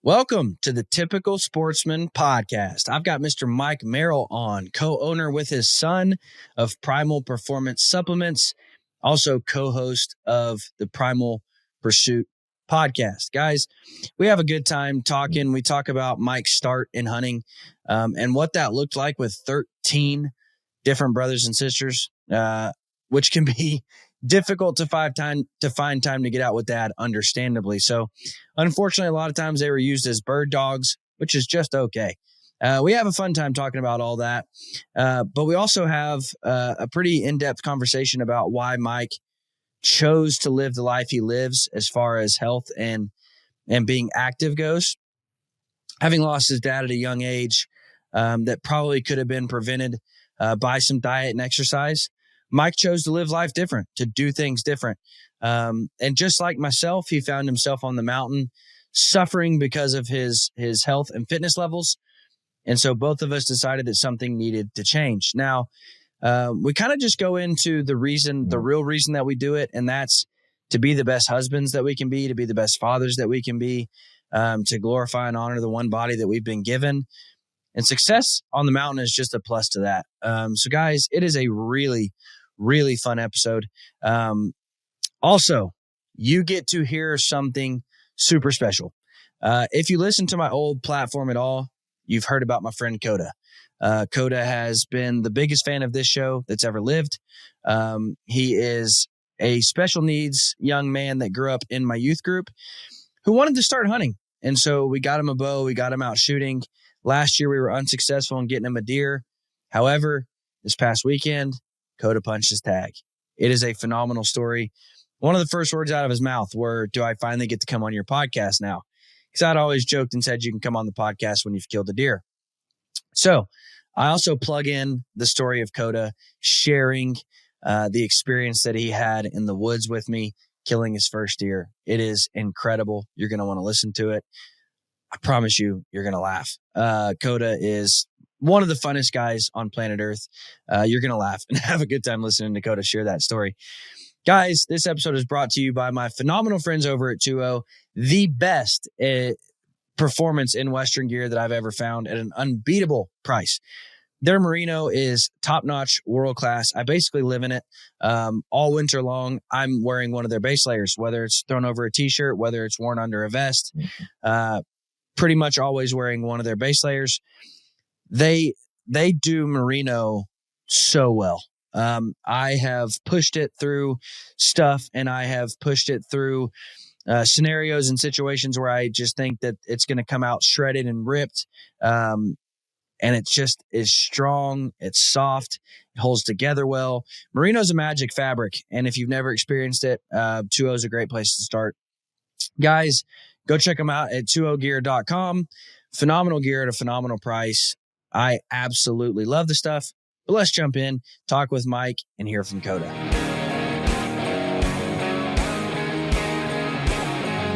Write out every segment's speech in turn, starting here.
Welcome to the Typical Sportsman Podcast. I've got Mr. Mike Merrill on, co-owner with his son of Primal Performance Supplements, also co-host of the Primal Pursuit Podcast. Guys, we have a good time talking. We talk about Mike's start in hunting and what that looked like with 13 different brothers and sisters, which can be difficult to find time to get out with dad, understandably. So unfortunately, a lot of times they were used as bird dogs, which is just okay. We have a fun time talking about all that. But we also have a pretty in-depth conversation about why Mike chose to live the life he lives as far as health and being active goes. Having lost his dad at a young age, that probably could have been prevented by some diet and exercise. Mike chose to live life different, to do things different. And just like myself, he found himself on the mountain suffering because of his health and fitness levels. And so both of us decided that something needed to change. Now, we kind of just go into the real reason that we do it. And that's to be the best husbands that we can be, to be the best fathers that we can be, to glorify and honor the one body that we've been given. And success on the mountain is just a plus to that. So guys, it is a really, really fun episode. Also, you get to hear something super special. If you listen to my old platform at all, you've heard about my friend Koda. Koda has been the biggest fan of this show that's ever lived. He is a special needs young man that grew up in my youth group who wanted to start hunting. And so we got him a bow. We got him out shooting. Last year, we were unsuccessful in getting him a deer. However, this past weekend, Koda punched his tag. It is a phenomenal story. One of the first words out of his mouth were, "Do I finally get to come on your podcast now?" Because I'd always joked and said you can come on the podcast when you've killed a deer. So I also plug in the story of Koda sharing the experience that he had in the woods with me, killing his first deer. It is incredible. You're going to want to listen to it. I promise you're going to laugh. Koda is one of the funnest guys on planet Earth. You're going to laugh and have a good time listening to Koda share that story. Guys, this episode is brought to you by my phenomenal friends over at 2O, the best performance in Western gear that I've ever found at an unbeatable price. Their merino is top-notch, world-class. I basically live in it all winter long. I'm wearing one of their base layers, whether it's thrown over a T-shirt, whether it's worn under a vest. Pretty much always wearing one of their base layers. They do merino so well. I have pushed it through stuff, and I have pushed it through scenarios and situations where I just think that it's going to come out shredded and ripped. And it just is strong. It's soft. It holds together well. Merino is a magic fabric. And if you've never experienced it, 2O is a great place to start. Guys, go check them out at 20gear.com. Phenomenal gear at a phenomenal price. I absolutely love the stuff. But let's jump in, talk with Mike, and hear from Koda.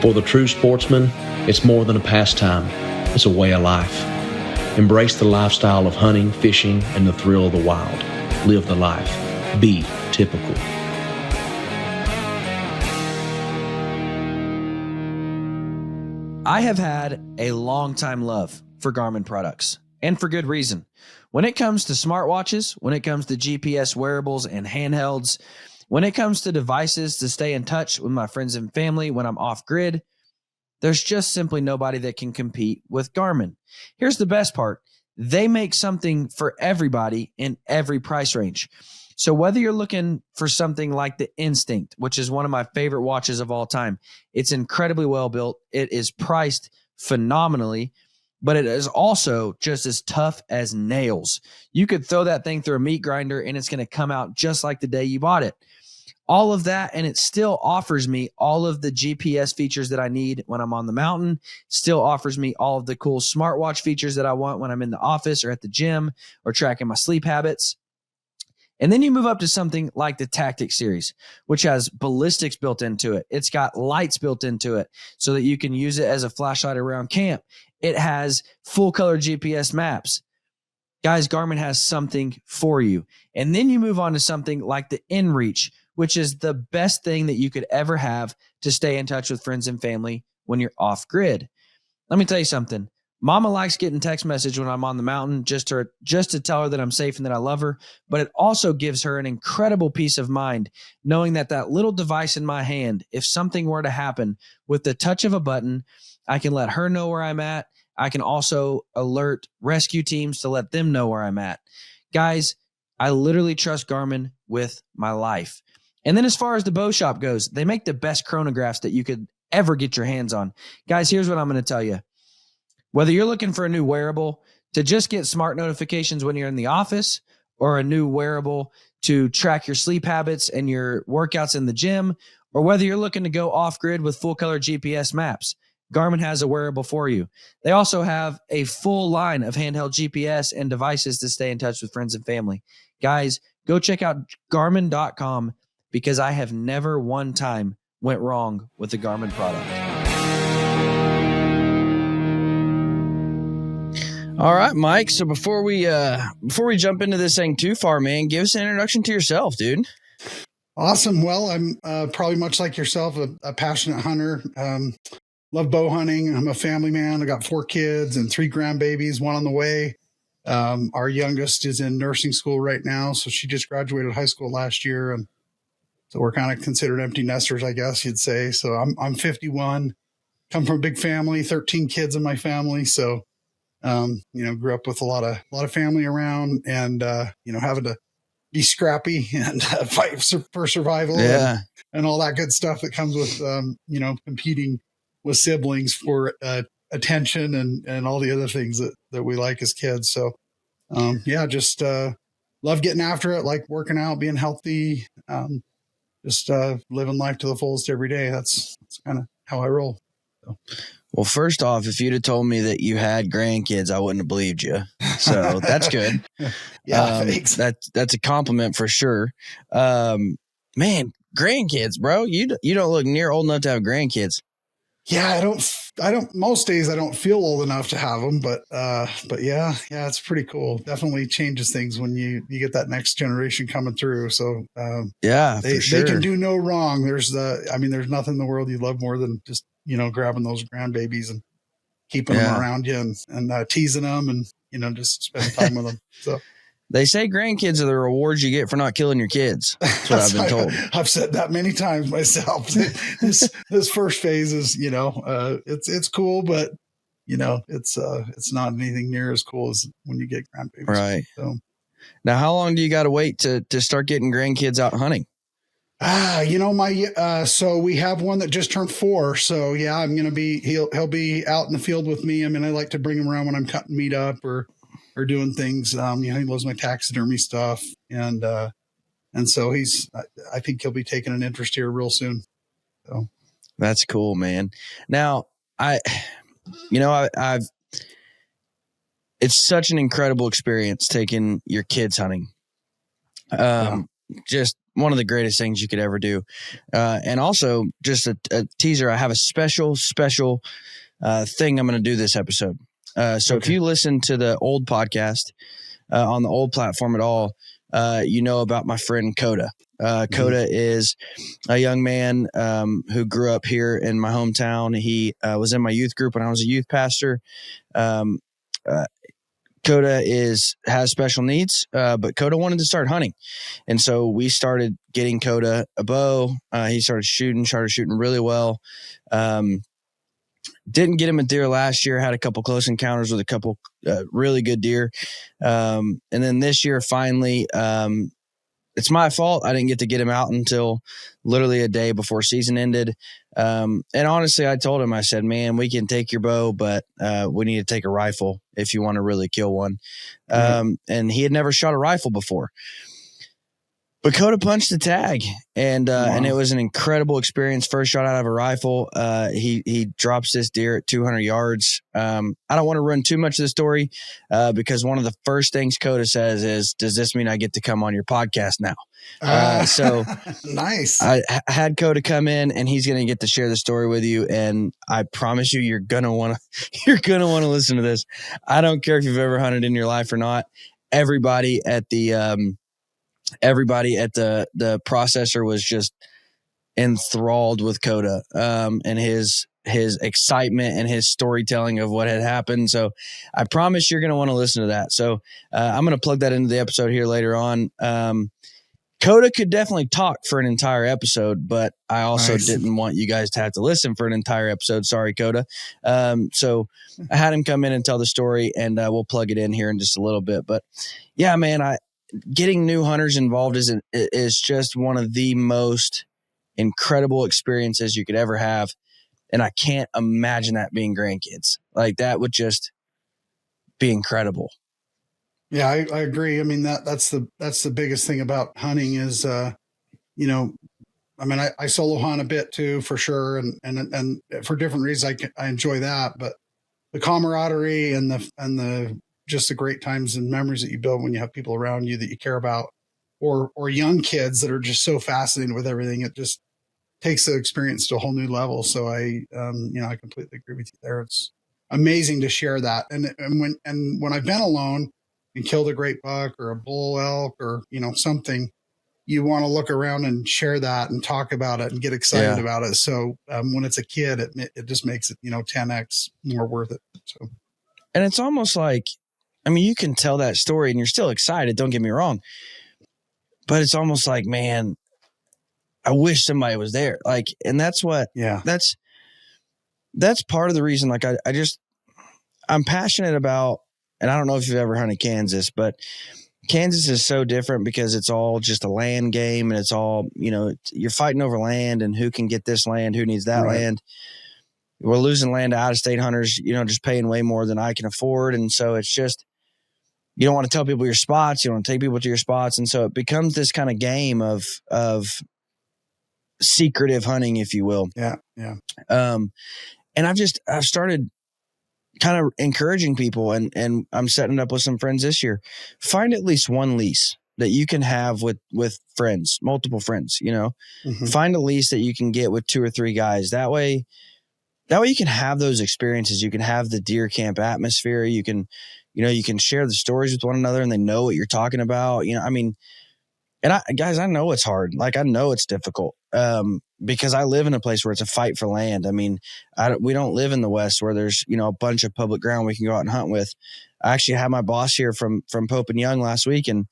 For the true sportsman, it's more than a pastime. It's a way of life. Embrace the lifestyle of hunting, fishing, and the thrill of the wild. Live the life. Be typical. I have had a long time love for Garmin products, and for good reason. When it comes to smartwatches, when it comes to GPS wearables and handhelds, when it comes to devices to stay in touch with my friends and family when I'm off grid, there's just simply nobody that can compete with Garmin. Here's the best part. They make something for everybody in every price range. So whether you're looking for something like the Instinct, which is one of my favorite watches of all time, it's incredibly well built. It is priced phenomenally, but it is also just as tough as nails. You could throw that thing through a meat grinder and it's going to come out just like the day you bought it. All of that, and it still offers me all of the GPS features that I need when I'm on the mountain, still offers me all of the cool smartwatch features that I want when I'm in the office or at the gym or tracking my sleep habits. And then you move up to something like the Tactic series, which has ballistics built into it. It's got lights built into it so that you can use it as a flashlight around camp. It has full color GPS maps. Guys, Garmin has something for you. And then you move on to something like the InReach, which is the best thing that you could ever have to stay in touch with friends and family when you're off grid. let me tell you something. Mama likes getting text message when I'm on the mountain just to tell her that I'm safe and that I love her. But it also gives her an incredible peace of mind knowing that little device in my hand, if something were to happen with the touch of a button, I can let her know where I'm at. I can also alert rescue teams to let them know where I'm at. Guys, I literally trust Garmin with my life. And then as far as the bow shop goes, they make the best chronographs that you could ever get your hands on. Guys, here's what I'm going to tell you. Whether you're looking for a new wearable to just get smart notifications when you're in the office, or a new wearable to track your sleep habits and your workouts in the gym, or whether you're looking to go off-grid with full-color GPS maps, Garmin has a wearable for you. They also have a full line of handheld GPS and devices to stay in touch with friends and family. Guys, go check out Garmin.com because I have never one time went wrong with the Garmin product. All right, Mike. So before we jump into this thing too far, man, give us an introduction to yourself, dude. Awesome. Well, I'm probably much like yourself, a passionate hunter. Love bow hunting. I'm a family man. I got 4 kids and 3 grandbabies, 1 on the way. Our youngest is in nursing school right now, so she just graduated high school last year, and so we're kind of considered empty nesters, I guess you'd say. So I'm 51, come from a big family, 13 kids in my family, so. Grew up with a lot of family around, and, having to be scrappy and fight for survival and all that good stuff that comes with, competing with siblings for attention and all the other things that we like as kids. So, just love getting after it, like working out, being healthy, just living life to the fullest every day. That's kind of how I roll. So. Well, first off, if you'd have told me that you had grandkids, I wouldn't have believed you. So that's good. Thanks. That's a compliment for sure. Man, grandkids, bro, you don't look near old enough to have grandkids. Yeah, I don't, most days I don't feel old enough to have them, but yeah, it's pretty cool. Definitely changes things when you get that next generation coming through. So, they can do no wrong. There's nothing in the world you love more than just, grabbing those grandbabies and keeping them around you and teasing them and, just spending time with them. So. They say grandkids are the rewards you get for not killing your kids. That's what I've been told. I've said that many times myself. This first phase is, it's cool, but it's not anything near as cool as when you get grandbabies. Right. So now, how long do you got to wait to start getting grandkids out hunting? So we have one that just turned 4. So yeah, I'm going to he'll be out in the field with me. I mean, I like to bring him around when I'm cutting meat up or doing things. He loves my taxidermy stuff. And so I think he'll be taking an interest here real soon. So that's cool, man. Now it's such an incredible experience taking your kids hunting. Just one of the greatest things you could ever do. And also just a teaser. I have a special thing I'm going to do this episode. If you listen to the old podcast on the old platform at all, about my friend Koda. Koda is a young man who grew up here in my hometown. He was in my youth group when I was a youth pastor. Koda has special needs, but Koda wanted to start hunting. And so we started getting Koda a bow. He started shooting really well. Didn't get him a deer last year, had a couple close encounters with a couple really good deer. And then this year, finally, it's my fault. I didn't get to get him out until literally a day before season ended. And honestly, I told him, I said, man, we can take your bow, but we need to take a rifle if you want to really kill one. And he had never shot a rifle before. But Koda punched the tag, and it was an incredible experience. First shot out of a rifle. He drops this deer at 200 yards. I don't want to run too much of the story because one of the first things Koda says is, does this mean I get to come on your podcast now? So nice. I had Koda come in, and he's going to get to share the story with you. And I promise you, you're going to want to listen to this. I don't care if you've ever hunted in your life or not. Everybody at the processor was just enthralled with Koda and his his excitement and his storytelling of what had happened. So I promise you're going to want to listen to that. So I'm going to plug that into the episode here later on. Koda could definitely talk for an entire episode, but I also didn't want you guys to have to listen for an entire episode. Sorry, Koda. So I had him come in and tell the story, and we'll plug it in here in just a little bit. But yeah, man, getting new hunters involved is just one of the most incredible experiences you could ever have. And I can't imagine that being grandkids. Like, that would just be incredible. Yeah, I agree. I mean, that's the biggest thing about hunting is, I solo hunt a bit too, for sure. And for different reasons, I enjoy that, but the camaraderie and the just the great times and memories that you build when you have people around you that you care about, or young kids that are just so fascinated with everything. It just takes the experience to a whole new level. So I completely agree with you there. It's amazing to share that. And when I've been alone and killed a great buck or a bull elk or, something, you want to look around and share that and talk about it and get excited about it. So when it's a kid, it just makes it, 10X more worth it. So, and it's almost like, I mean, you can tell that story and you're still excited. Don't get me wrong, but it's almost like, man, I wish somebody was there. Like, and that's what, that's part of the reason. Like, I'm passionate about, and I don't know if you've ever hunted Kansas, but Kansas is so different because it's all just a land game, and it's all, you're fighting over land and who can get this land, who needs that land. We're losing land to out-of-state hunters, just paying way more than I can afford. And so it's just, you don't want to tell people your spots. You don't want to take people to your spots. And so it becomes this kind of game of secretive hunting, if you will. Yeah. Yeah. And I've started kind of encouraging people, and I'm setting up with some friends this year. Find at least one lease that you can have with friends, multiple friends, find a lease that you can get with 2 or 3 guys. That way you can have those experiences. You can have the deer camp atmosphere. You can share the stories with one another, and they know what you're talking about. And I know it's hard. Like, I know it's difficult because I live in a place where it's a fight for land. I mean, we don't live in the West where there's, a bunch of public ground we can go out and hunt with. I actually had my boss here from Pope and Young last week, and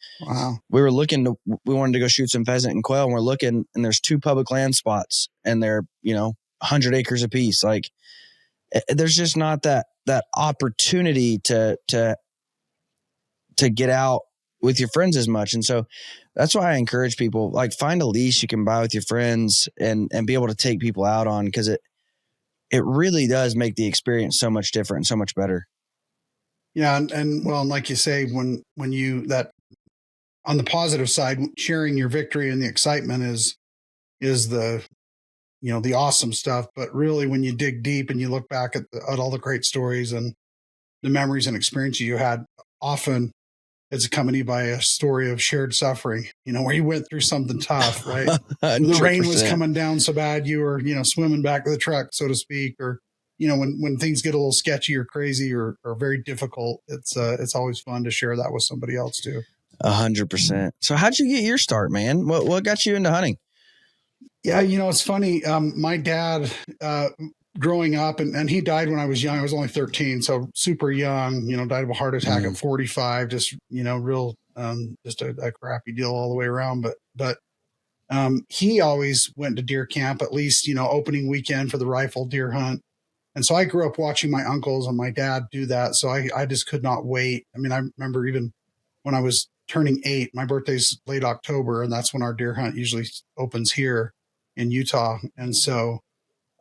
we wanted to go shoot some pheasant and quail, and we're looking, and there's 2 public land spots, and they're, 100 acres apiece. Like, there's just not that opportunity to get out with your friends as much. And so that's why I encourage people, like, find a lease you can buy with your friends and be able to take people out on, because it really does make the experience so much different and so much better. Yeah. And like you say, when that on the positive side, sharing your victory and the excitement is the, the awesome stuff. But really, when you dig deep and you look back at all the great stories and the memories and experiences you had, often it's accompanied by a story of shared suffering, where you went through something tough, right? The rain was coming down so bad you were, swimming back to the truck, so to speak, or, when things get a little sketchy or crazy or very difficult, it's always fun to share that with somebody else too. 100%. So how'd you get your start, man? What got you into hunting? Yeah, it's funny. My dad, growing up, and he died when I was young. I was only 13, so super young, died of a heart attack at 45, just, real, just a crappy deal all the way around. But he always went to deer camp, at least, opening weekend for the rifle deer hunt. And so I grew up watching my uncles and my dad do that. So I just could not wait. I mean, I remember even when I was turning 8, my birthday's late October, and that's when our deer hunt usually opens here in Utah. And so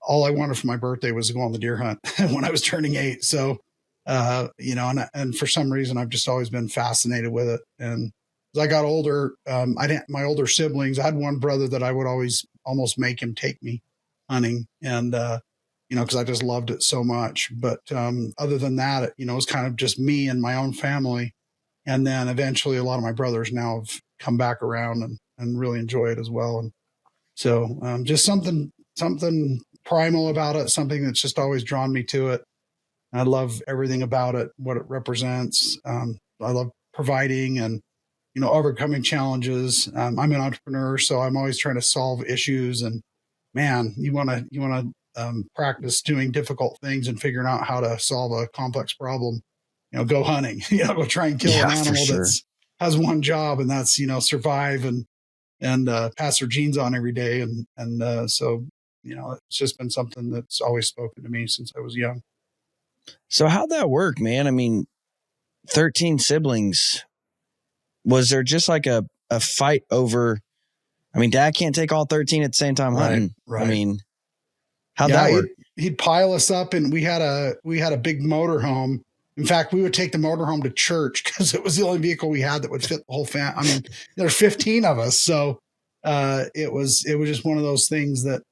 all I wanted for my birthday was to go on the deer hunt when I was turning 8. So, and for some reason, I've just always been fascinated with it. And as I got older, my older siblings, I had one brother that I would always almost make him take me hunting. And, cause I just loved it so much. But, other than that, it was kind of just me and my own family. And then eventually a lot of my brothers now have come back around and really enjoy it as well. And so, just something primal about it, something that's just always drawn me to it. I love everything about it, what it represents. I love providing and, overcoming challenges. I'm an entrepreneur, so I'm always trying to solve issues. And man, you want to practice doing difficult things and figuring out how to solve a complex problem. Go hunting, go try and kill an animal that's has one job, and that's, survive and pass their genes on every day. So, it's just been something that's always spoken to me since I was young. So how'd that work, man? I mean, 13 siblings. Was there just like a fight over, I mean, dad can't take all 13 at the same time hunting. Right. I mean, how'd that work? He'd pile us up, and we had a big motorhome. In fact, we would take the motorhome to church because it was the only vehicle we had that would fit the whole family. I mean, there's 15 of us. So, it was just one of those things that,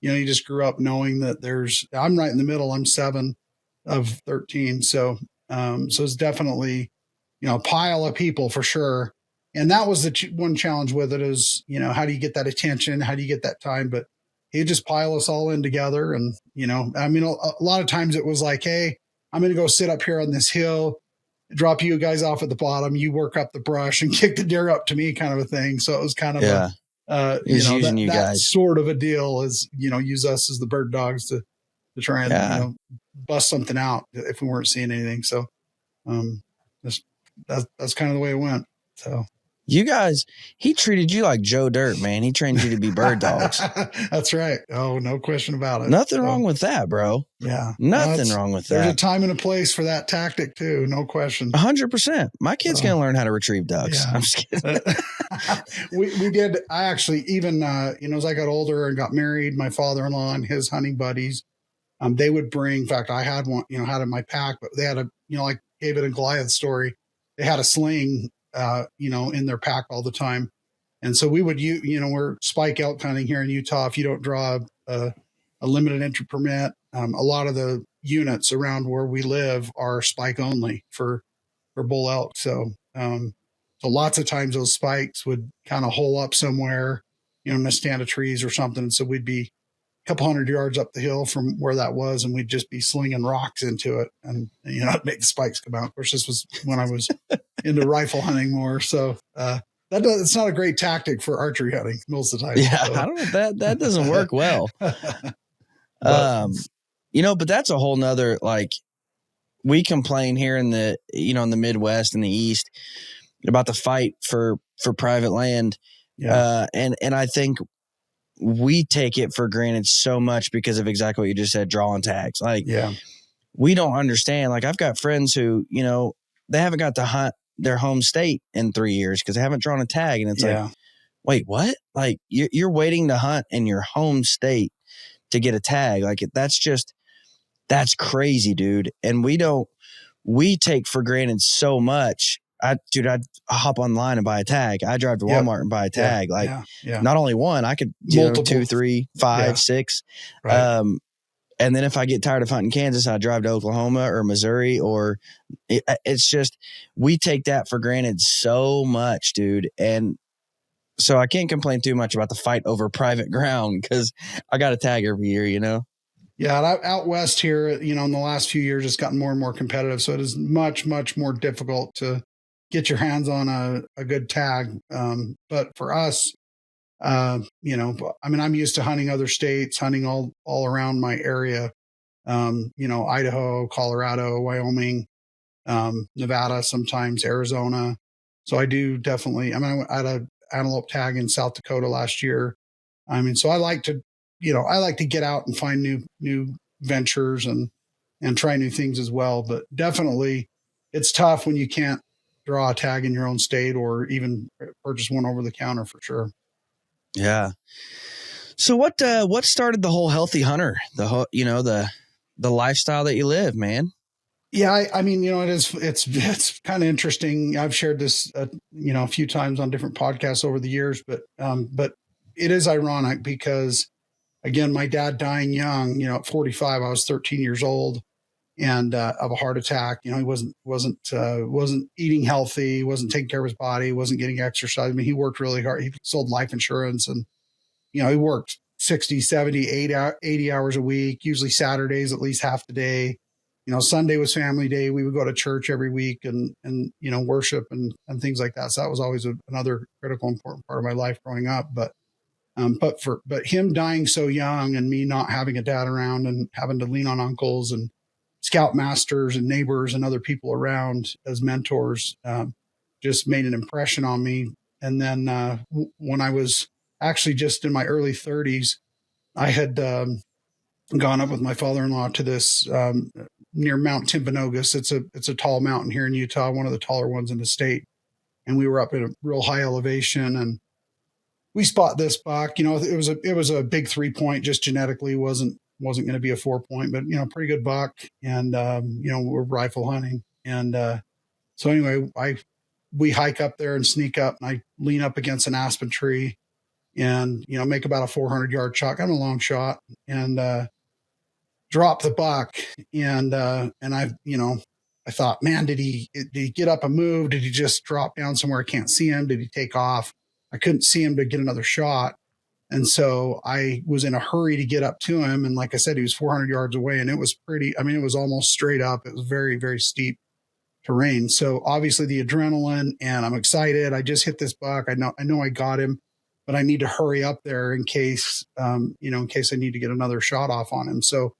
you just grew up knowing that I'm right in the middle. I'm 7 of 13. So it's definitely, a pile of people for sure. And that was the one challenge with it is, how do you get that attention? How do you get that time? But he'd just pile us all in together. And, I mean, a lot of times it was like, hey, I'm going to go sit up here on this hill, drop you guys off at the bottom. You work up the brush and kick the deer up to me, kind of a thing. So it was kind of using you that guys sort of a deal is, use us as the bird dogs to try and, bust something out if we weren't seeing anything. So, that's kind of the way it went. So you guys, he treated you like Joe Dirt, man. He trained you to be bird dogs. That's right. Oh, no question about it. Nothing wrong with that, bro. Yeah. Nothing wrong with that. There's a time and a place for that tactic too. No question. 100%. My kid's going to learn how to retrieve ducks. Yeah. I'm just kidding. we did. I actually, even, as I got older and got married, my father-in-law and his hunting buddies, they would bring, in fact, I had one, had in my pack, but they had like David and Goliath story. They had a sling, in their pack all the time. And so we would, we're spike elk hunting here in Utah. If you don't draw a limited entry permit, a lot of the units around where we live are spike only for bull elk. So lots of times those spikes would kind of hole up somewhere, in a stand of trees or something. And so we'd be a couple 100 yards up the hill from where that was, and we'd just be slinging rocks into it and, make the spikes come out. Of course, this was when I was into rifle hunting more. So, it's not a great tactic for archery hunting most of the time. Yeah. So. I don't know. That doesn't work well. But that's a whole nother, like, we complain here in the, in the Midwest and the East about the fight for private land. Yeah. And I think we take it for granted so much because of exactly what you just said, drawing tags. Like, we don't understand. Like, I've got friends who, they haven't got to hunt their home state in 3 years because they haven't drawn a tag. And it's like, wait, what? Like, you're waiting to hunt in your home state to get a tag. Like, that's crazy, dude. And we take for granted so much. I'd hop online and buy a tag. I drive to Walmart and buy a tag. Not only one, I could do 2, 3, 5, 6. Right. And then if I get tired of hunting Kansas, I drive to Oklahoma or Missouri, or it's just, we take that for granted so much, dude. And so I can't complain too much about the fight over private ground because I got a tag every year, Yeah. Out west here, in the last few years, it's gotten more and more competitive. So it is much, much more difficult to get your hands on a good tag. But for us, I mean, I'm used to hunting other states, hunting all around my area, Idaho, Colorado, Wyoming, Nevada, sometimes Arizona. So I do definitely, I mean, I had an antelope tag in South Dakota last year. I mean, so I like to get out and find new ventures and try new things as well. But definitely it's tough when you can't draw a tag in your own state or even purchase one over the counter for sure. Yeah. So what started the whole healthy hunter, the lifestyle that you live, man? Yeah. I mean, it's kind of interesting. I've shared this, a few times on different podcasts over the years, but it is ironic because again, my dad dying young, at 45, I was 13 years old and, of a heart attack. He wasn't eating healthy, wasn't taking care of his body, wasn't getting exercise. I mean, he worked really hard. He sold life insurance and, he worked 60, 70, 80 hours a week, usually Saturdays, at least half the day. Sunday was family day. We would go to church every week and worship and things like that. So that was always another critical, important part of my life growing up. But But him dying so young and me not having a dad around and having to lean on uncles and scoutmasters and neighbors and other people around as mentors, just made an impression on me. And then when I was actually just in my early 30s, I had gone up with my father-in-law to this near Mount Timpanogos. It's a tall mountain here in Utah, one of the taller ones in the state. And we were up at a real high elevation, and we spot this buck. It was a big 3-point, just genetically wasn't going to be a 4-point, but pretty good buck. And we're rifle hunting, and so anyway, we hike up there and sneak up, and I lean up against an aspen tree, and make about a 400-yard shot, kind of a long shot, and drop the buck. And I thought, man, did he get up and move? Did he just drop down somewhere I can't see him? Did he take off? I couldn't see him to get another shot. And so I was in a hurry to get up to him. And like I said, he was 400 yards away, and it was it was almost straight up. It was very, very steep terrain. So obviously the adrenaline, and I'm excited. I just hit this buck. I know I got him, but I need to hurry up there in case I need to get another shot off on him. So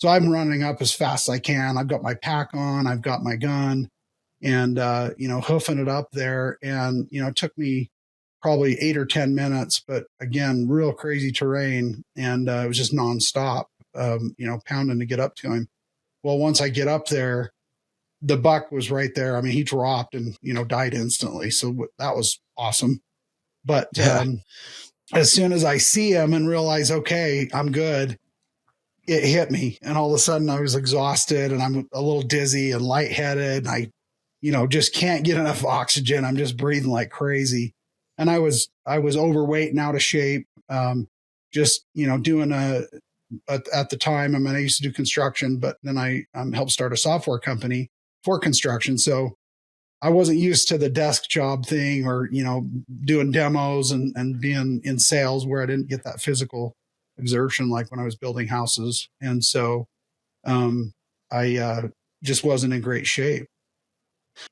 I'm running up as fast as I can. I've got my pack on, I've got my gun, and, hoofing it up there. And, it took me probably 8 or 10 minutes, but again, real crazy terrain. And it was just nonstop, pounding to get up to him. Well, once I get up there, the buck was right there. I mean, he dropped and, died instantly. So that was awesome. But as soon as I see him and realize, okay, I'm good, it hit me. And all of a sudden I was exhausted, and I'm a little dizzy and lightheaded. And I, just can't get enough oxygen. I'm just breathing like crazy. And I was overweight and out of shape. Doing at the time, I used to do construction, but then I helped start a software company for construction. So I wasn't used to the desk job thing, or, doing demos and being in sales where I didn't get that physical exertion like when I was building houses. And so I just wasn't in great shape.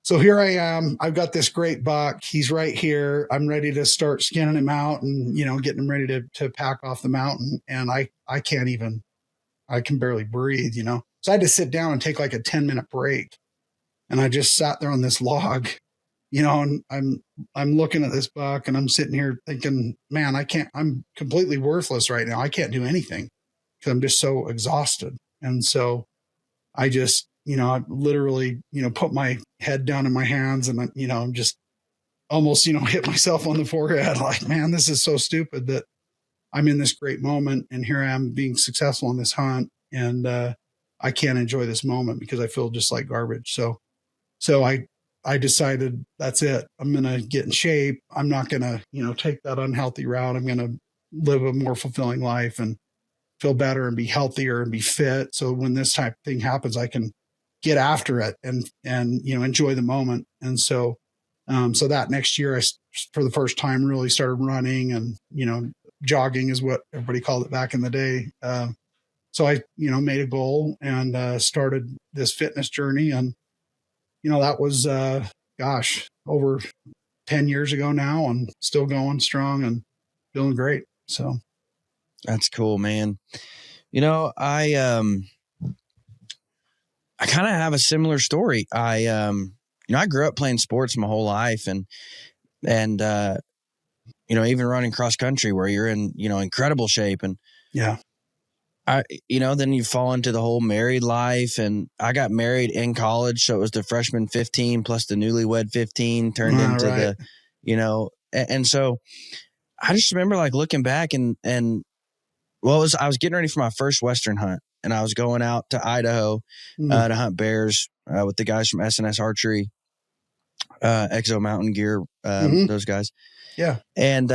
So here I am. I've got this great buck. He's right here. I'm ready to start skinning him out and, getting him ready to pack off the mountain. And I can barely breathe, So I had to sit down and take like a 10-minute break. And I just sat there on this log, and I'm looking at this buck, and I'm sitting here thinking, man, I'm completely worthless right now. I can't do anything because I'm just so exhausted. And so I just, I literally, put my head down in my hands, and I'm just almost, hit myself on the forehead. Like, man, this is so stupid that I'm in this great moment, and here I am being successful on this hunt. And I can't enjoy this moment because I feel just like garbage. So I decided that's it. I'm going to get in shape. I'm not going to, take that unhealthy route. I'm going to live a more fulfilling life and feel better and be healthier and be fit. So when this type of thing happens, I can get after it and enjoy the moment. And so that next year, I, for the first time, really started running, and, jogging is what everybody called it back in the day. So I, made a goal and started this fitness journey. And, that was, over 10 years ago now, and still going strong and feeling great. So that's cool, man. I kind of have a similar story. I grew up playing sports my whole life, and even running cross country where you're in, incredible shape. And yeah, then you fall into the whole married life, and I got married in college. So it was the freshman 15 plus the newlywed 15 turned into right. and so I just remember like looking back and I was getting ready for my first Western hunt, and I was going out to Idaho to hunt bears with the guys from SNS Archery, Exo Mountain Gear, those guys. Yeah. And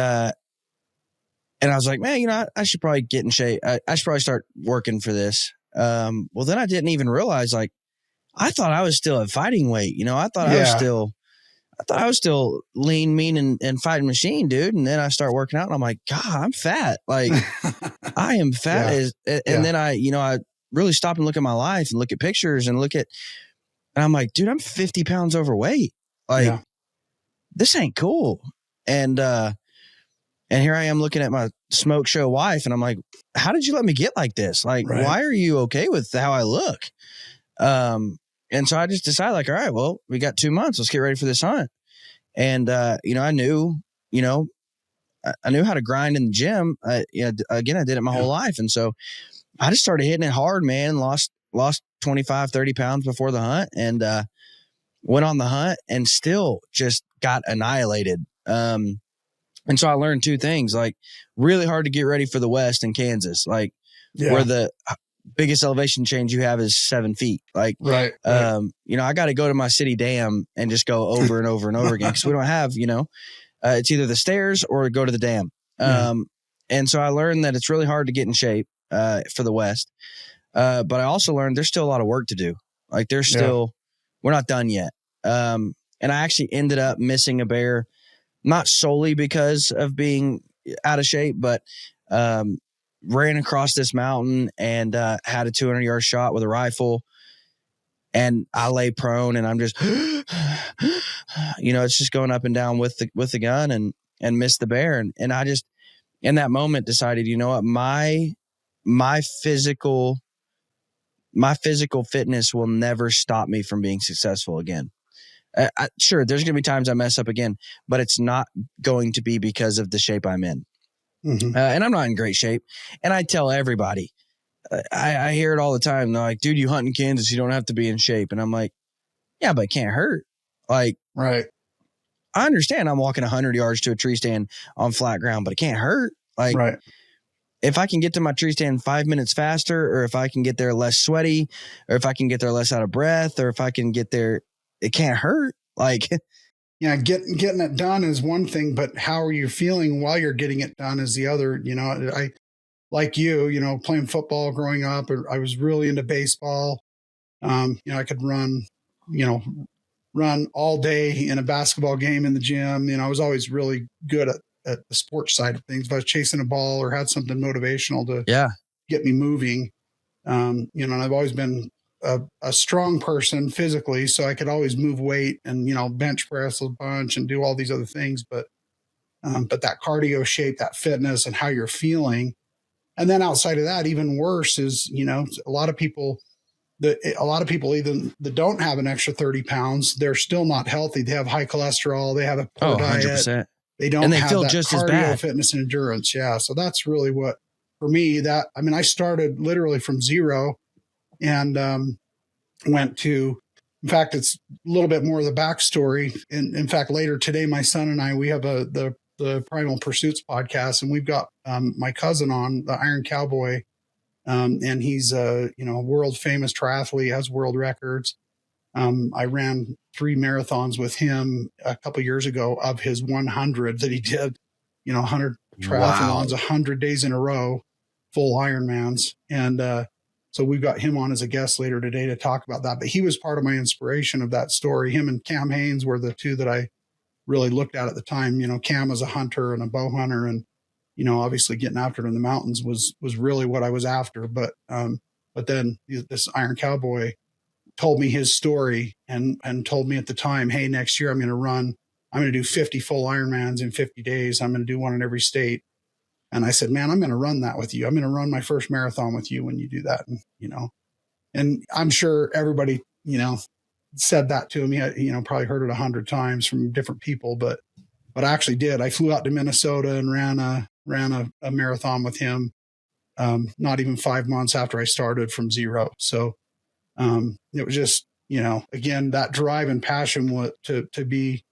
I was like, man, I should probably get in shape. I should probably start working for this. Well, then I didn't even realize, like, I thought I was still at fighting weight. I thought I was still lean, mean, and fighting machine, dude. And then I start working out, and I'm like, God, I'm fat. Like, I am fat. Yeah. And then I really stop and look at my life and look at pictures and and I'm like, dude, I'm 50 pounds overweight. Like, this ain't cool. And here I am looking at smoke show wife, and I'm like, how did you let me get like this? Like, Right. why are you okay with how I look? And so I just decided, like, all right, well, we got 2 months. Let's get ready for this hunt. And, I knew, I knew how to grind in the gym. Again, I did it my whole life. And so I just started hitting it hard, man. Lost 25, 30 pounds before the hunt, and went on the hunt and still just got annihilated. And so I learned two things, like really hard to get ready for the West in Kansas, like where the biggest elevation change you have is 7 feet. Like, right. I got to go to my city dam and just go over and over and over again. Cause we don't have, it's either the stairs or go to the dam. And so I learned that it's really hard to get in shape, for the West. But I also learned there's still a lot of work to do. Like there's still, we're not done yet. And I actually ended up missing a bear, not solely because of being out of shape, but ran across this mountain and had a 200-yard shot with a rifle. And I lay prone and I'm just, it's just going up and down with the gun and missed the bear. And I just, in that moment, decided, you know what, my physical fitness will never stop me from being successful again. Sure, there's going to be times I mess up again, but it's not going to be because of the shape I'm in. Mm-hmm. And I'm not in great shape. And I tell everybody, I hear it all the time. They're like, dude, you hunt in Kansas, you don't have to be in shape. And I'm like, yeah, but it can't hurt. Like, right. I understand I'm walking 100 yards to a tree stand on flat ground, but it can't hurt. Like, right. If I can get to my tree stand 5 minutes faster, or if I can get there less sweaty, or if I can get there less out of breath, or if I can get there, it can't hurt. Like, yeah, getting it done is one thing, but how are you feeling while you're getting it done is the other. I, like you, playing football growing up, I was really into baseball. I could run all day in a basketball game in the gym. I was always really good at the sports side of things. If I was chasing a ball or had something motivational to get me moving, and I've always been a strong person physically, so I could always move weight and, bench press a bunch and do all these other things. But that cardio shape, that fitness and how you're feeling. And then outside of that, even worse is, a lot of people even that don't have an extra 30 pounds, they're still not healthy. They have high cholesterol. They have a poor diet. 100%. They don't have that just cardio, fitness, and endurance. Yeah. So that's really what, for me, I started literally from zero and went to, in fact, it's a little bit more of the backstory. And in fact, later today, my son and I, we have the Primal Pursuits podcast, and we've got my cousin on, the Iron Cowboy. And he's a world famous triathlete, has world records. I ran 3 marathons with him a couple years ago of his 100 that he did, 100 triathlons, 100 days in a row, full Ironmans. And so we've got him on as a guest later today to talk about that. But he was part of my inspiration of that story. Him and Cam Hanes were the two that I really looked at the time. Cam was a hunter and a bow hunter, and obviously getting after it in the mountains was really what I was after. But then this Iron Cowboy told me his story and told me at the time, hey, next year I'm going to do 50 full Ironmans in 50 days. I'm going to do one in every state. And I said, man, I'm going to run that with you. I'm going to run my first marathon with you when you do that. And I'm sure everybody, said that to me, probably heard it 100 times from different people, but I actually did. I flew out to Minnesota and ran a marathon with him, not even 5 months after I started from zero. So it was just, again, that drive and passion to be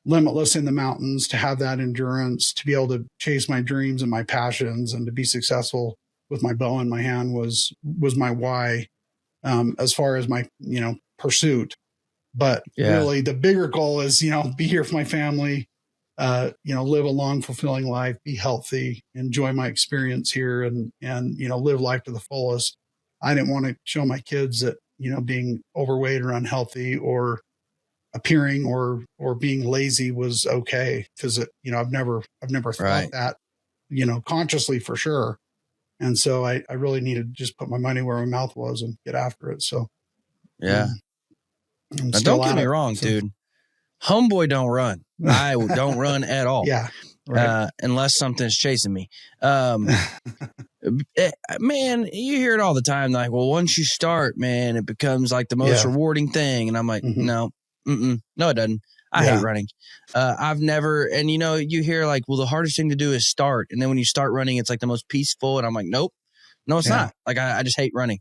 limitless in the mountains, to have that endurance, to be able to chase my dreams and my passions, and to be successful with my bow in my hand was my why, as far as my, pursuit. But really the bigger goal is, be here for my family, live a long, fulfilling life, be healthy, enjoy my experience here, and live life to the fullest. I didn't want to show my kids that, being overweight or unhealthy or appearing or being lazy was okay. Cause I've never thought that, consciously for sure. And so I really needed to just put my money where my mouth was and get after it. So, now, don't get me wrong, dude. Homeboy don't run. I don't run at all. Yeah. Right. unless something's chasing me. Man, you hear it all the time. Like, well, once you start, man, it becomes like the most rewarding thing. And I'm like, no, no, it doesn't. I hate running. I've never, and you hear like, well, the hardest thing to do is start. And then when you start running, it's like the most peaceful. And I'm like, nope, no, it's not. Like, I just hate running.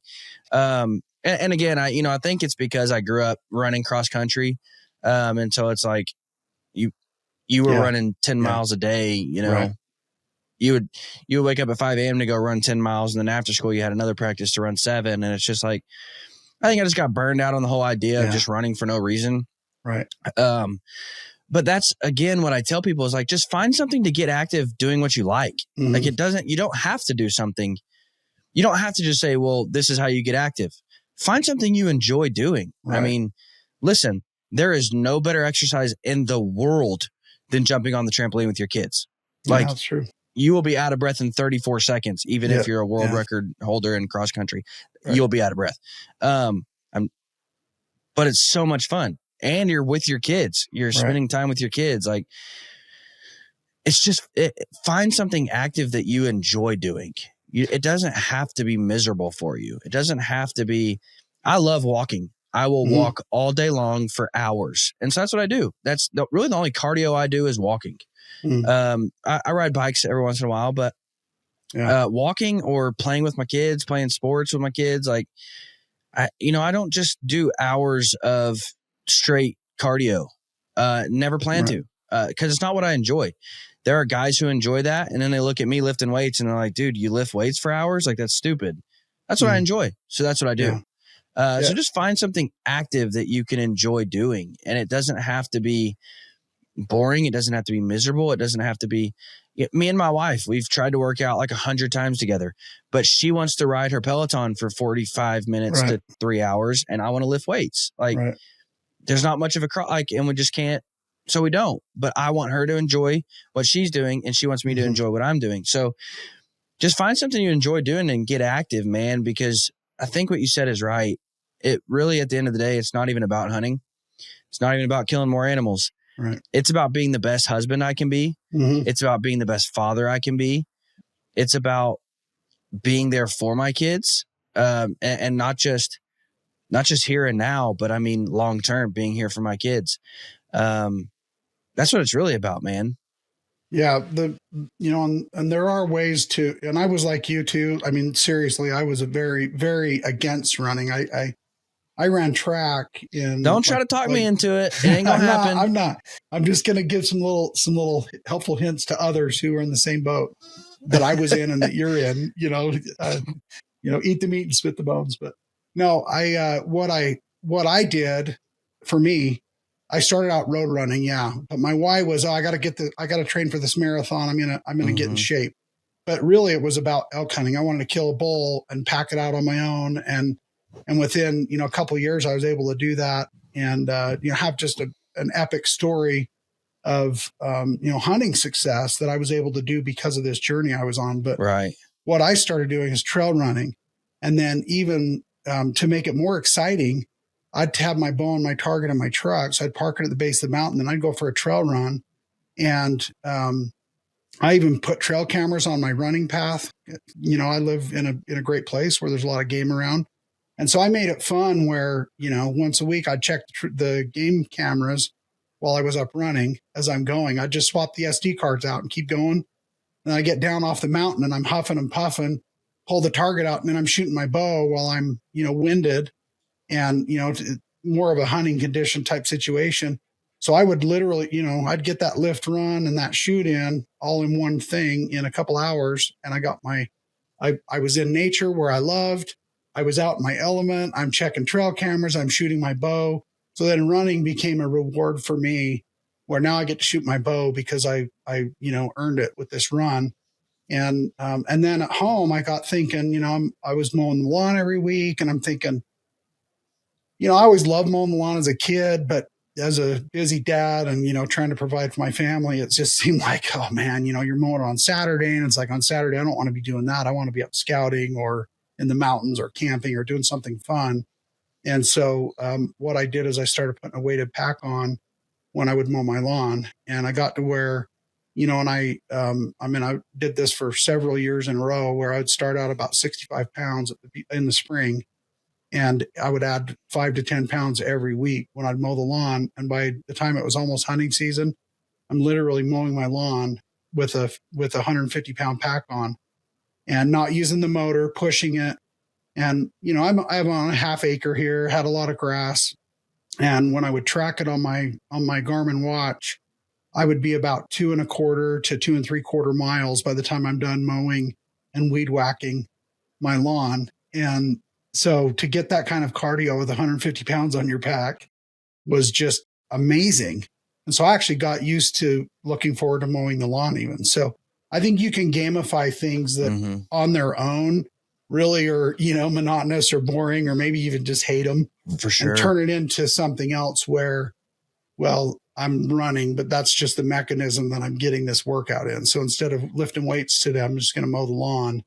And again, I think it's because I grew up running cross country. And so it's like you were running 10 miles a day, Right. you would wake up at 5 a.m. to go run 10 miles. And then after school, you had another practice to run 7. And it's just like, I think I just got burned out on the whole idea of just running for no reason. Right. But that's, again, what I tell people is like, just find something to get active doing what you like. Like you don't have to do something. You don't have to just say, well, this is how you get active. Find something you enjoy doing. Right. I mean, listen, there is no better exercise in the world than jumping on the trampoline with your kids. Like, that's true. You will be out of breath in 34 seconds, even if you're a world record holder in cross country. Right. You'll be out of breath. But it's so much fun. And you're with your kids. You're spending time with your kids. Like, it's just, find something active that you enjoy doing. It doesn't have to be miserable for you. It doesn't have to be. I love walking. I will walk all day long for hours. And so that's what I do. That's really the only cardio I do is walking. I ride bikes every once in a while, but walking or playing with my kids, playing sports with my kids, like, I don't just do hours of straight cardio. Never plan to, because it's not what I enjoy. There are guys who enjoy that, and then they look at me lifting weights and they're like, dude, you lift weights for hours? Like, that's stupid. That's what I enjoy. So that's what I do. So just find something active that you can enjoy doing. And it doesn't have to be boring. It doesn't have to be miserable. It doesn't have to be. Me and my wife, we've tried to work out like 100 times together, but she wants to ride her Peloton for 45 minutes to 3 hours. And I want to lift weights. Like, there's not much of a and we just can't. So we don't, but I want her to enjoy what she's doing, and she wants me to enjoy what I'm doing. So just find something you enjoy doing and get active, man, because I think what you said is right. It really, at the end of the day, it's not even about hunting. It's not even about killing more animals. Right. It's about being the best husband I can be. It's about being the best father I can be. It's about being there for my kids, and not just here and now, but I mean, long-term, being here for my kids. That's what it's really about, man. Yeah. And there are ways to, and I was like you too. I mean, seriously, I was a very, very against running. I ran track in. Don't try to talk me into it. It ain't gonna happen. I'm not. I'm just going to give some little helpful hints to others who are in the same boat that I was in and that you're in. Eat the meat and spit the bones. But no, what I did for me, I started out road running. Yeah, but my why was, I got to train for this marathon. I'm gonna get in shape. But really, it was about elk hunting. I wanted to kill a bull and pack it out on my own, and within a couple of years, I was able to do that, and have just an epic story of hunting success that I was able to do because of this journey I was on. But what I started doing is trail running, and then even to make it more exciting, I'd have my bow and my target in my truck. So I'd park it at the base of the mountain, then I'd go for a trail run. And I even put trail cameras on my running path. I live in a great place where there's a lot of game around. And so I made it fun where, once a week I'd check the game cameras while I was up running as I'm going. I'd just swap the SD cards out and keep going. And I get down off the mountain and I'm huffing and puffing, pull the target out, and then I'm shooting my bow while I'm, winded. And, more of a hunting condition type situation. So I would literally, I'd get that lift run and that shoot in all in one thing in a couple hours. And I got I was in nature where I loved. I was out in my element. I'm checking trail cameras. I'm shooting my bow. So then running became a reward for me, where now I get to shoot my bow because I earned it with this run. And then at home, I got thinking, I was mowing the lawn every week, and I'm thinking, I always loved mowing the lawn as a kid, but as a busy dad and, trying to provide for my family, it just seemed like, oh man, you're mowing on Saturday. And it's like, on Saturday, I don't want to be doing that. I want to be up scouting or in the mountains or camping or doing something fun. And so what I did is I started putting a weighted pack on when I would mow my lawn. And I got to where and I did this for several years in a row where I would start out about 65 pounds in the spring, and I would add 5 to 10 pounds every week when I'd mow the lawn. And by the time it was almost hunting season, I'm literally mowing my lawn with a 150 pound pack on and not using the motor, pushing it. And, I'm on a half acre here, had a lot of grass. And when I would track it on my Garmin watch, I would be about 2.25 to 2.75 miles by the time I'm done mowing and weed whacking my lawn. And so to get that kind of cardio with 150 pounds on your pack was just amazing. And so I actually got used to looking forward to mowing the lawn even. So I think you can gamify things that on their own really are, monotonous or boring, or maybe even just hate them. For sure. And turn it into something else where, well, I'm running, but that's just the mechanism that I'm getting this workout in. So instead of lifting weights today, I'm just going to mow the lawn,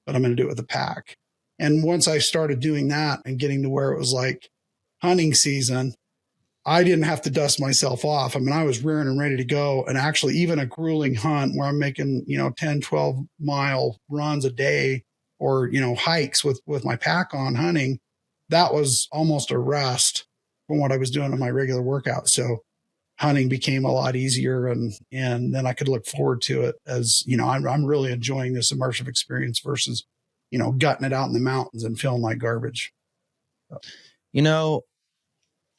but I'm going to do it with a pack. And once I started doing that and getting to where it was like hunting season, I didn't have to dust myself off. I mean, I was rearing and ready to go. And actually, even a grueling hunt where I'm making, 10, 12 mile runs a day, or, hikes with my pack on hunting, that was almost a rest from what I was doing in my regular workout. So hunting became a lot easier, and then I could look forward to it as, I'm really enjoying this immersive experience versus, gutting it out in the mountains and feeling like garbage.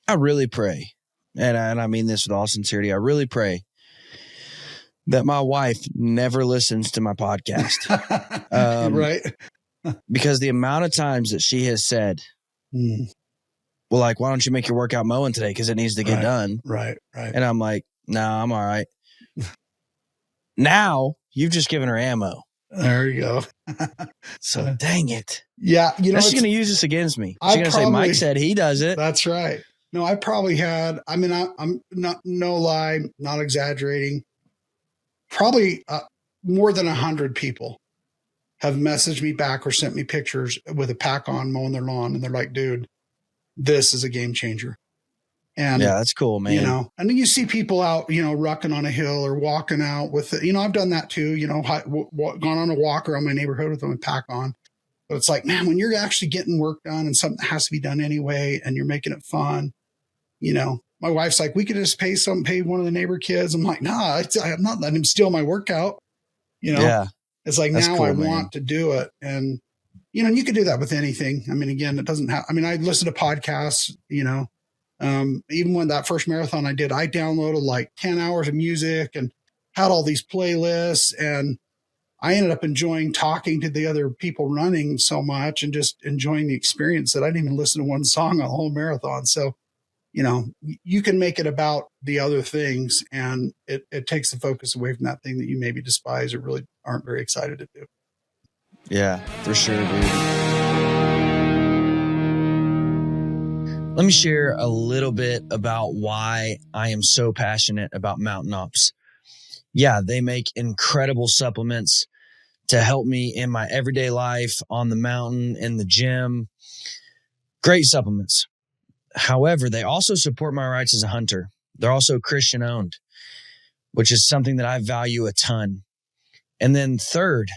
I really pray, and I mean this with all sincerity, I really pray that my wife never listens to my podcast. Right. Because the amount of times that she has said, well, like, why don't you make your workout mowing today? Because it needs to get done. Right. And I'm like, no, I'm all right. Now you've just given her ammo. There you go. So dang it. Yeah. She's going to use this against me. She's going to say, Mike said he does it. That's right. No, I probably had, I'm not, no lie, not exaggerating. Probably more than 100 people have messaged me back or sent me pictures with a pack on mowing their lawn. And they're like, dude, this is a game changer. And yeah, that's cool, man. And then you see people out, rucking on a hill or walking out with it. I've done that too, gone on a walk around my neighborhood with my pack on. But it's like, man, when you're actually getting work done and something has to be done anyway, and you're making it fun, my wife's like, we could just pay one of the neighbor kids. I'm like, nah, I'm not letting him steal my workout. Yeah. It's like, now cool, I want to do it. And, you could do that with anything. I mean, again, it doesn't have, I listen to podcasts, even when that first marathon I did, I downloaded like 10 hours of music and had all these playlists, and I ended up enjoying talking to the other people running so much and just enjoying the experience that I didn't even listen to one song on the whole marathon. So, you can make it about the other things, and it takes the focus away from that thing that you maybe despise or really aren't very excited to do. Yeah, for sure, dude. Let me share a little bit about why I am so passionate about Mountain Ops. Yeah, they make incredible supplements to help me in my everyday life, on the mountain, in the gym. Great supplements. However, they also support my rights as a hunter. They're also Christian owned, which is something that I value a ton. And then third,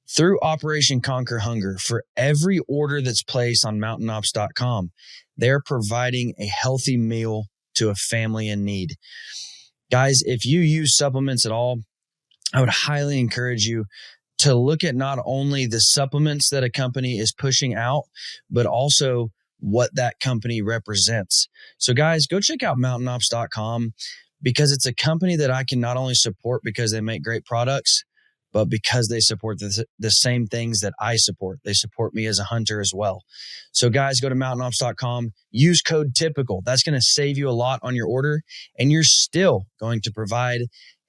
through Operation Conquer Hunger, for every order that's placed on mountainops.com, they're providing a healthy meal to a family in need. Guys, if you use supplements at all, I would highly encourage you to look at not only the supplements that a company is pushing out, but also what that company represents. So guys, go check out mountainops.com, because it's a company that I can not only support because they make great products, but because they support the same things that I support. They support me as a hunter as well. So guys, go to mountainops.com, use code TYPICAL. That's going to save you a lot on your order, and you're still going to provide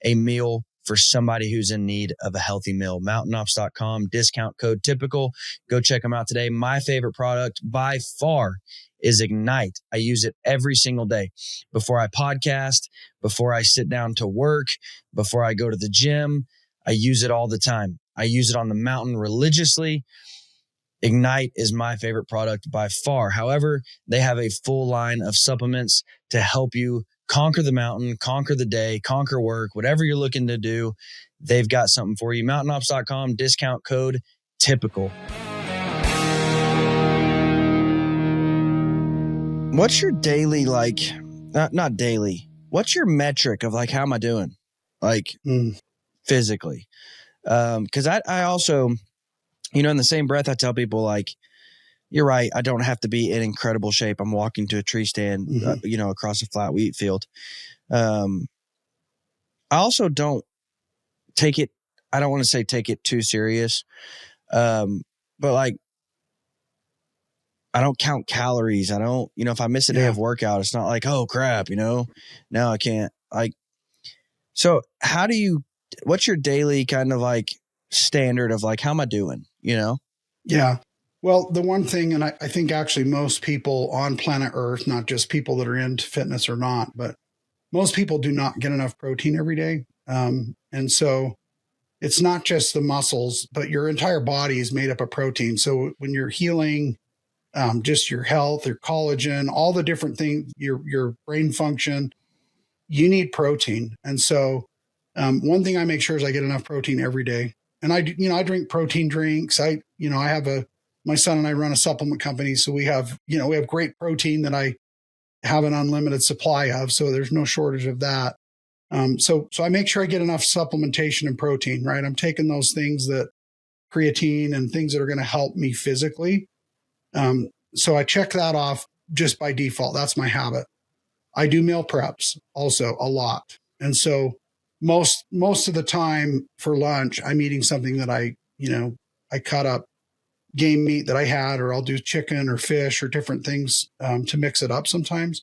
a meal for somebody who's in need of a healthy meal. Mountainops.com, discount code TYPICAL. Go check them out today. My favorite product by far is Ignite. I use it every single day. Before I podcast, before I sit down to work, before I go to the gym, I use it all the time. I use it on the mountain religiously. Ignite is my favorite product by far. However, they have a full line of supplements to help you conquer the mountain, conquer the day, conquer work, whatever you're looking to do. They've got something for you. MountainOps.com, discount code typical. What's your daily, not daily, what's your metric of how am I doing? Physically? Because I also, in the same breath, I tell people you're right. I don't have to be in incredible shape. I'm walking to a tree stand, across a flat wheat field. I also don't take it. I don't want to say take it too serious. But I don't count calories. I don't, if I miss a day of workout, it's not oh crap, now I can't so what's your daily kind of standard of how am I doing, Yeah. Well, the one thing, and I think actually most people on planet Earth, not just people that are into fitness or not, but most people do not get enough protein every day. And so it's not just the muscles, but your entire body is made up of protein. So when you're healing, just your health, your collagen, all the different things, your brain function, you need protein. And so one thing I make sure is I get enough protein every day. And I drink protein drinks. I have my son and I run a supplement company. So we have great protein that I have an unlimited supply of. So there's no shortage of that. So I make sure I get enough supplementation and protein, right? I'm taking those things that creatine and things that are going to help me physically. So I check that off just by default. That's my habit. I do meal preps also a lot. And so most of the time for lunch, I'm eating something that I cut up game meat that I had, or I'll do chicken or fish or different things to mix it up sometimes.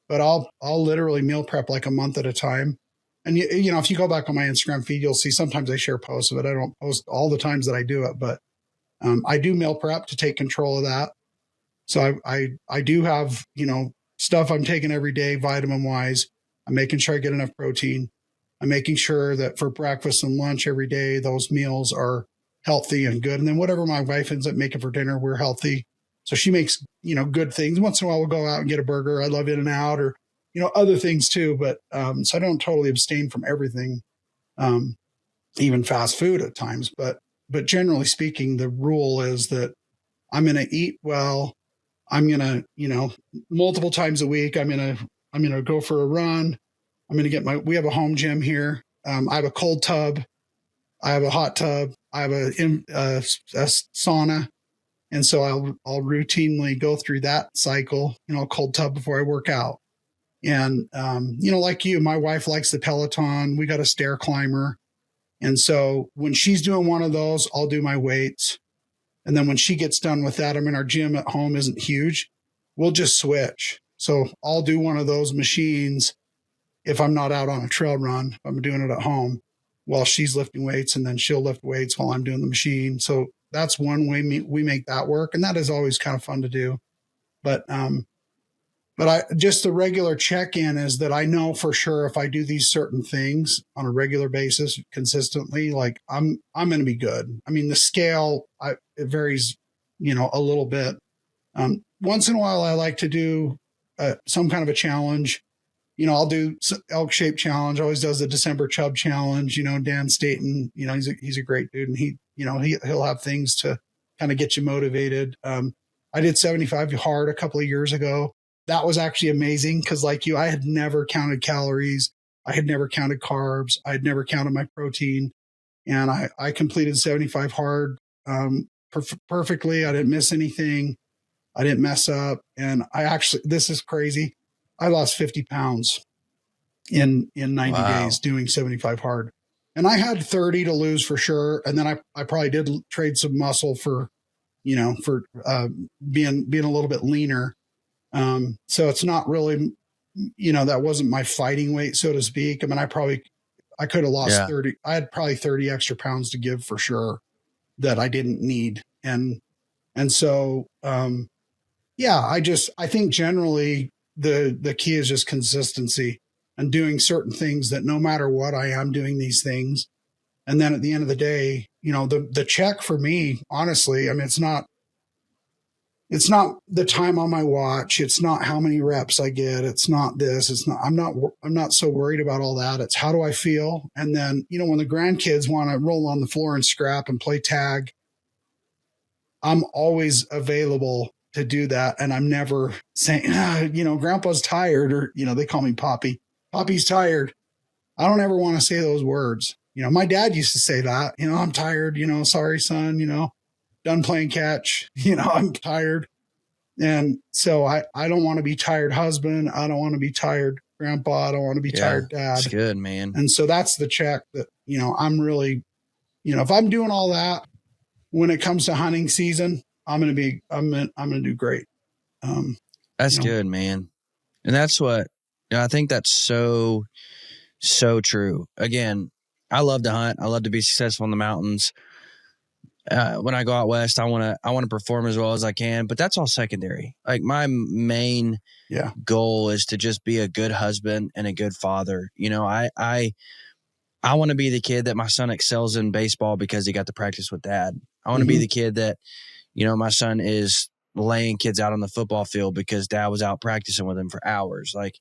But I'll literally meal prep a month at a time. And if you go back on my Instagram feed, you'll see sometimes I share posts of it. I don't post all the times that I do it, but I do meal prep to take control of that. So I do have stuff I'm taking every day, vitamin wise. I'm making sure I get enough protein. I'm making sure that for breakfast and lunch every day, those meals are healthy and good. And then whatever my wife ends up making for dinner, we're healthy. So she makes, good things. Once in a while, we'll go out and get a burger. I love In-N-Out or, other things too. But so I don't totally abstain from everything, even fast food at times. But generally speaking, the rule is that I'm going to eat well. I'm going to, multiple times a week, I'm going to go for a run. I'm going to we have a home gym here. I have a cold tub. I have a hot tub. I have a sauna. And so I'll routinely go through that cycle, cold tub before I work out. And, like you, my wife likes the Peloton. We got a stair climber. And so when she's doing one of those, I'll do my weights. And then when she gets done with that, our gym at home isn't huge. We'll just switch. So I'll do one of those machines if I'm not out on a trail run. I'm doing it at home while she's lifting weights, and then she'll lift weights while I'm doing the machine. So that's one way we make that work. And that is always kind of fun to do. But I just the regular check-in is that I know for sure if I do these certain things on a regular basis consistently, I'm going to be good. I mean, the scale, it varies, a little bit. Once in a while, I like to do some kind of a challenge. I'll do elk shape challenge. Always does the December Chub challenge. Dan Staten, he's a great dude, and he'll have things to kind of get you motivated. I did 75 hard a couple of years ago. That was actually amazing because, like you, I had never counted calories. I had never counted carbs. I had never counted my protein, and I completed 75 hard perfectly. I didn't miss anything. I didn't mess up, and this is crazy. I lost 50 pounds in 90 days doing 75 hard. And I had 30 to lose for sure. And then I probably did trade some muscle for being a little bit leaner. So it's not really, that wasn't my fighting weight, so to speak. I mean, I could have lost 30. I had probably 30 extra pounds to give for sure that I didn't need. And so, I think generally, the key is just consistency and doing certain things that no matter what, I am doing these things. And then at the end of the day, the check for me, honestly, I mean, it's not it's not the time on my watch. It's not how many reps I get. It's not this. I'm not so worried about all that. It's how do I feel? And then, when the grandkids want to roll on the floor and scrap and play tag, I'm always available to do that. And I'm never saying, grandpa's tired, or, they call me Poppy. Poppy's tired. I don't ever want to say those words. My dad used to say that, I'm tired, sorry, son, done playing catch, I'm tired. And so I don't want to be tired husband. I don't want to be tired grandpa. I don't want to be tired dad. That's good, man. And so that's the check that, I'm really, if I'm doing all that, when it comes to hunting season, I'm going to do great. That's good, man. And that's what, I think that's so true. Again, I love to hunt. I love to be successful in the mountains. When I go out west, I want to perform as well as I can, but that's all secondary. Like my main goal is to just be a good husband and a good father. I want to be the kid that my son excels in baseball because he got to practice with dad. I want to be the kid that, my son is laying kids out on the football field because dad was out practicing with him for hours. Like,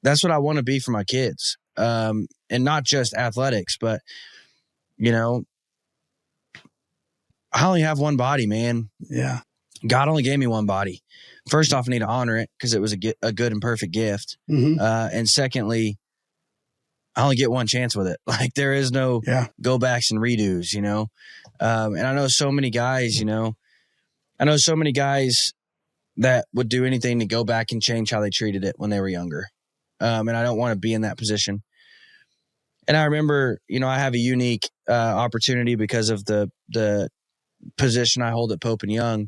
that's what I want to be for my kids. And not just athletics, but, I only have one body, man. Yeah. God only gave me one body. First off, I need to honor it because it was a good and perfect gift. And secondly, I only get one chance with it. Like there is no go backs and redos, and I know so many guys, that would do anything to go back and change how they treated it when they were younger. And I don't want to be in that position. And I remember, I have a unique opportunity because of the position I hold at Pope and Young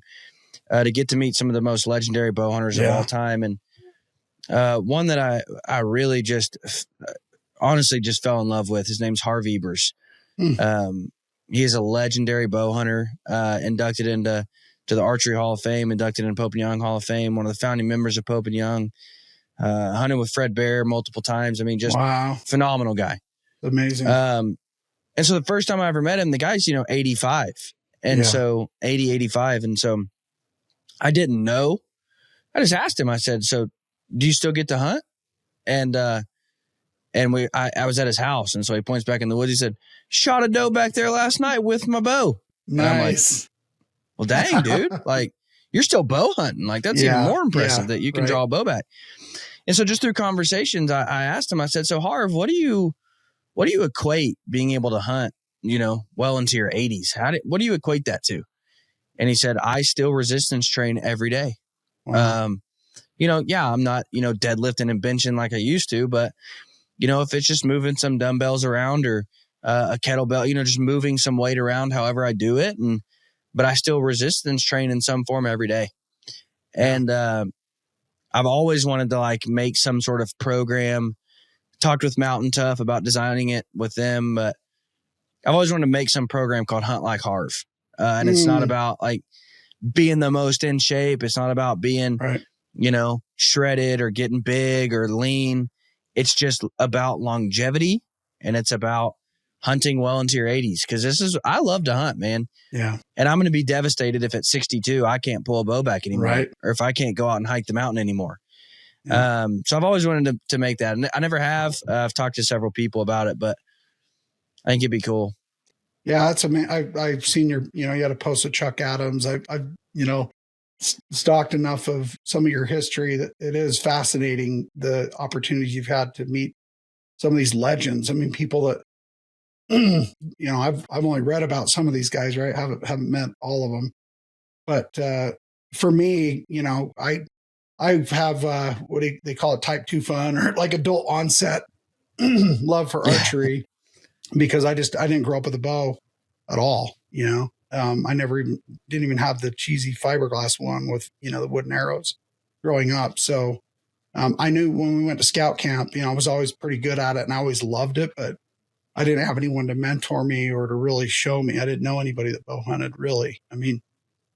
to get to meet some of the most legendary bow hunters of all time. And one that I really honestly just fell in love with, his name's Harv Ebers. He is a legendary bow hunter, inducted into the Archery Hall of Fame, inducted into Pope and Young Hall of Fame, one of the founding members of Pope and Young, hunted with Fred Bear multiple times. I mean, just phenomenal guy. Amazing. And so the first time I ever met him, the guy's, 85. And so 85. And so I didn't know. I just asked him, I said, so do you still get to hunt? And I was at his house. And so he points back in the woods. He said, shot a doe back there last night with my bow. Nice. Well, dang, dude, like you're still bow hunting. Like that's even more impressive that you can draw a bow back. And so just through conversations, I asked him, I said, so Harv, what do you equate being able to hunt, well into your 80s? What do you equate that to? And he said, I still resistance train every day. Wow. I'm not, deadlifting and benching like I used to, but if it's just moving some dumbbells around or a kettlebell, just moving some weight around, however I do it. But I still resistance train in some form every day. And I've always wanted to make some sort of program. Talked with Mountain Tough about designing it with them, but I've always wanted to make some program called Hunt Like Harv. And it's not about being the most in shape. It's not about being, shredded or getting big or lean. It's just about longevity, and it's about hunting well into your 80s. Cause I love to hunt, man. Yeah. And I'm going to be devastated if at 62, I can't pull a bow back anymore, or if I can't go out and hike the mountain anymore. Yeah. So I've always wanted to make that. And I never have. I've talked to several people about it, but I think it'd be cool. Yeah. That's amazing. I've seen you had a post with Chuck Adams. I've stalked enough of some of your history that it is fascinating, the opportunities you've had to meet some of these legends. I mean, people that, I've only read about some of these guys, right? Haven't met all of them, but, for me, I have, what do they call it? Type 2 fun, or adult onset love for archery, because I didn't grow up with a bow at all. I didn't even have the cheesy fiberglass one with, the wooden arrows growing up. So, I knew when we went to scout camp, I was always pretty good at it and I always loved it, but I didn't have anyone to mentor me or to really show me. I didn't know anybody that bow hunted, really. I mean,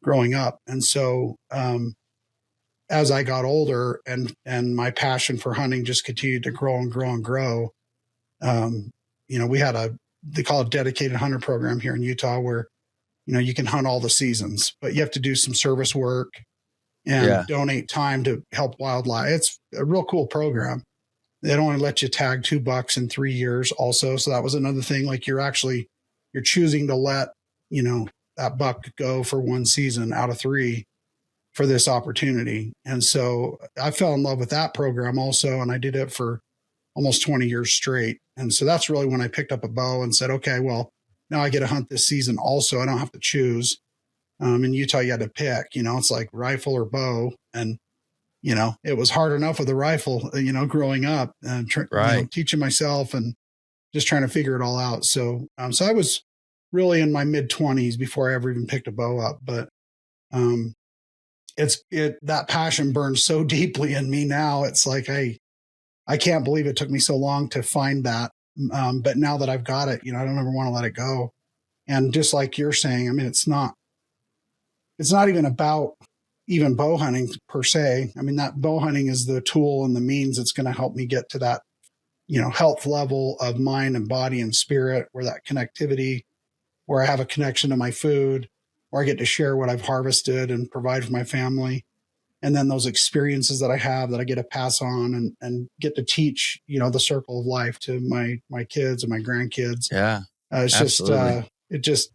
growing up. And so, as I got older and my passion for hunting just continued to grow and grow and grow, we had they call it dedicated hunter program here in Utah, where you can hunt all the seasons, but you have to do some service work and donate time to help wildlife. It's a real cool program. They don't only let you tag 2 bucks in 3 years also. So that was another thing. Like you're choosing to let, that buck go for 1 season out of 3 for this opportunity. And so I fell in love with that program also. And I did it for almost 20 years straight. And so that's really when I picked up a bow and said, okay, well, now I get to hunt this season also. I don't have to choose. In Utah, you had to pick, it's like rifle or bow. And, it was hard enough with a rifle, growing up and teaching myself and just trying to figure it all out. So, so I was really in my mid-20s before I ever even picked a bow up. But that passion burns so deeply in me now. It's like I can't believe it took me so long to find that. But now that I've got it, I don't ever want to let it go. And just like you're saying, I mean, it's not even about even bow hunting per se. I mean, that bow hunting is the tool and the means that's going to help me get to that, health level of mind and body and spirit, where that connectivity, where I have a connection to my food, where I get to share what I've harvested and provide for my family. And then those experiences that I have that I get to pass on and get to teach, the circle of life to my kids and my grandkids. Yeah. It's absolutely. just,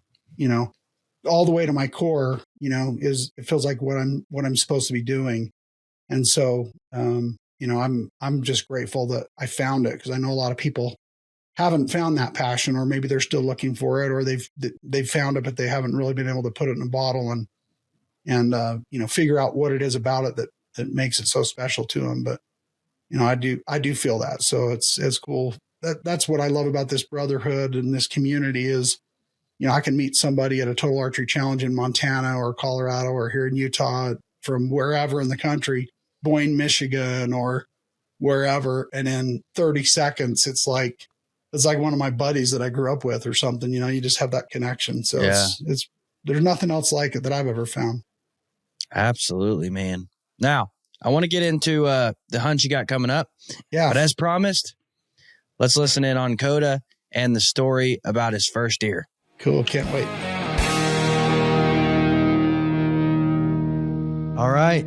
all the way to my core, it feels like what I'm supposed to be doing. And so, I'm just grateful that I found it, because I know a lot of people haven't found that passion, or maybe they're still looking for it, or they've found it, but they haven't really been able to put it in a bottle and figure out what it is about it that makes it so special to them. But, I do feel that. So it's cool. That's what I love about this brotherhood and this community is, I can meet somebody at a total archery challenge in Montana or Colorado or here in Utah from wherever in the country, Boyne, Michigan, or wherever. And in 30 seconds, it's like one of my buddies that I grew up with or something, you just have that connection. So it's there's nothing else like it that I've ever found. Absolutely, man. Now I want to get into the hunt you got coming up. Yeah. But as promised, let's listen in on Koda and the story about his first deer. Cool. Can't wait. All right.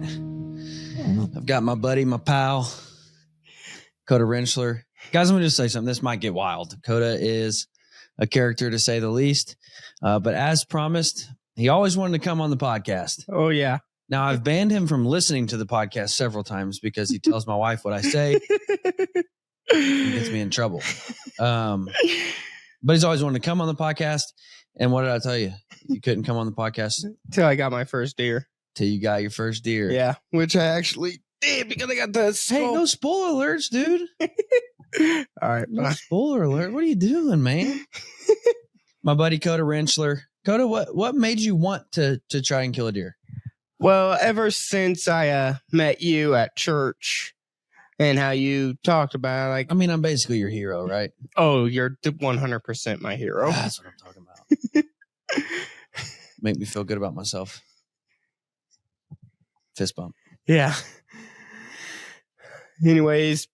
I've got my buddy, my pal, Koda Rentschler. Guys, let me just say something. This might get wild. Koda is a character, to say the least. But as promised, he always wanted to come on the podcast. Oh, yeah. Now, I've banned him from listening to the podcast several times because he tells my wife what I say. He gets me in trouble. But he's always wanted to come on the podcast. And what did I tell you? You couldn't come on the podcast till I got my first deer. Till you got your first deer. Yeah, which I actually did because I got the Hey, no spoiler alerts, dude. All right, no spoiler alert. What are you doing, man? My buddy Koda Rentschler. Koda, what made you want to try and kill a deer? Well, ever since I met you at church. And how you talked about, I'm basically your hero, right? Oh, you're 100% my hero. That's what I'm talking about. Make me feel good about myself. Fist bump. Yeah. Anyways,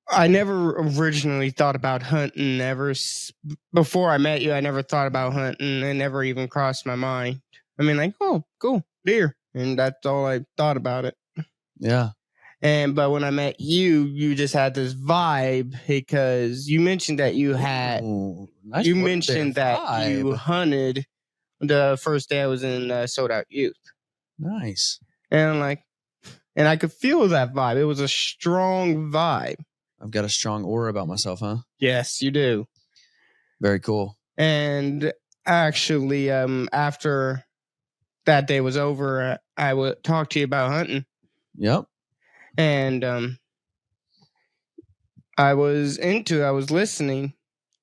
I never originally thought about hunting. Before I met you, I never thought about hunting. It never even crossed my mind. Oh, cool, deer. And that's all I thought about it. Yeah. But when I met you, you just had this vibe because you mentioned that you had. Nice. You mentioned that you hunted the first day I was in Sold Out Youth. Nice. And and I could feel that vibe. It was a strong vibe. I've got a strong aura about myself, huh? Yes, you do. Very cool. And actually, after that day was over, I would talk to you about hunting. Yep. And I was listening,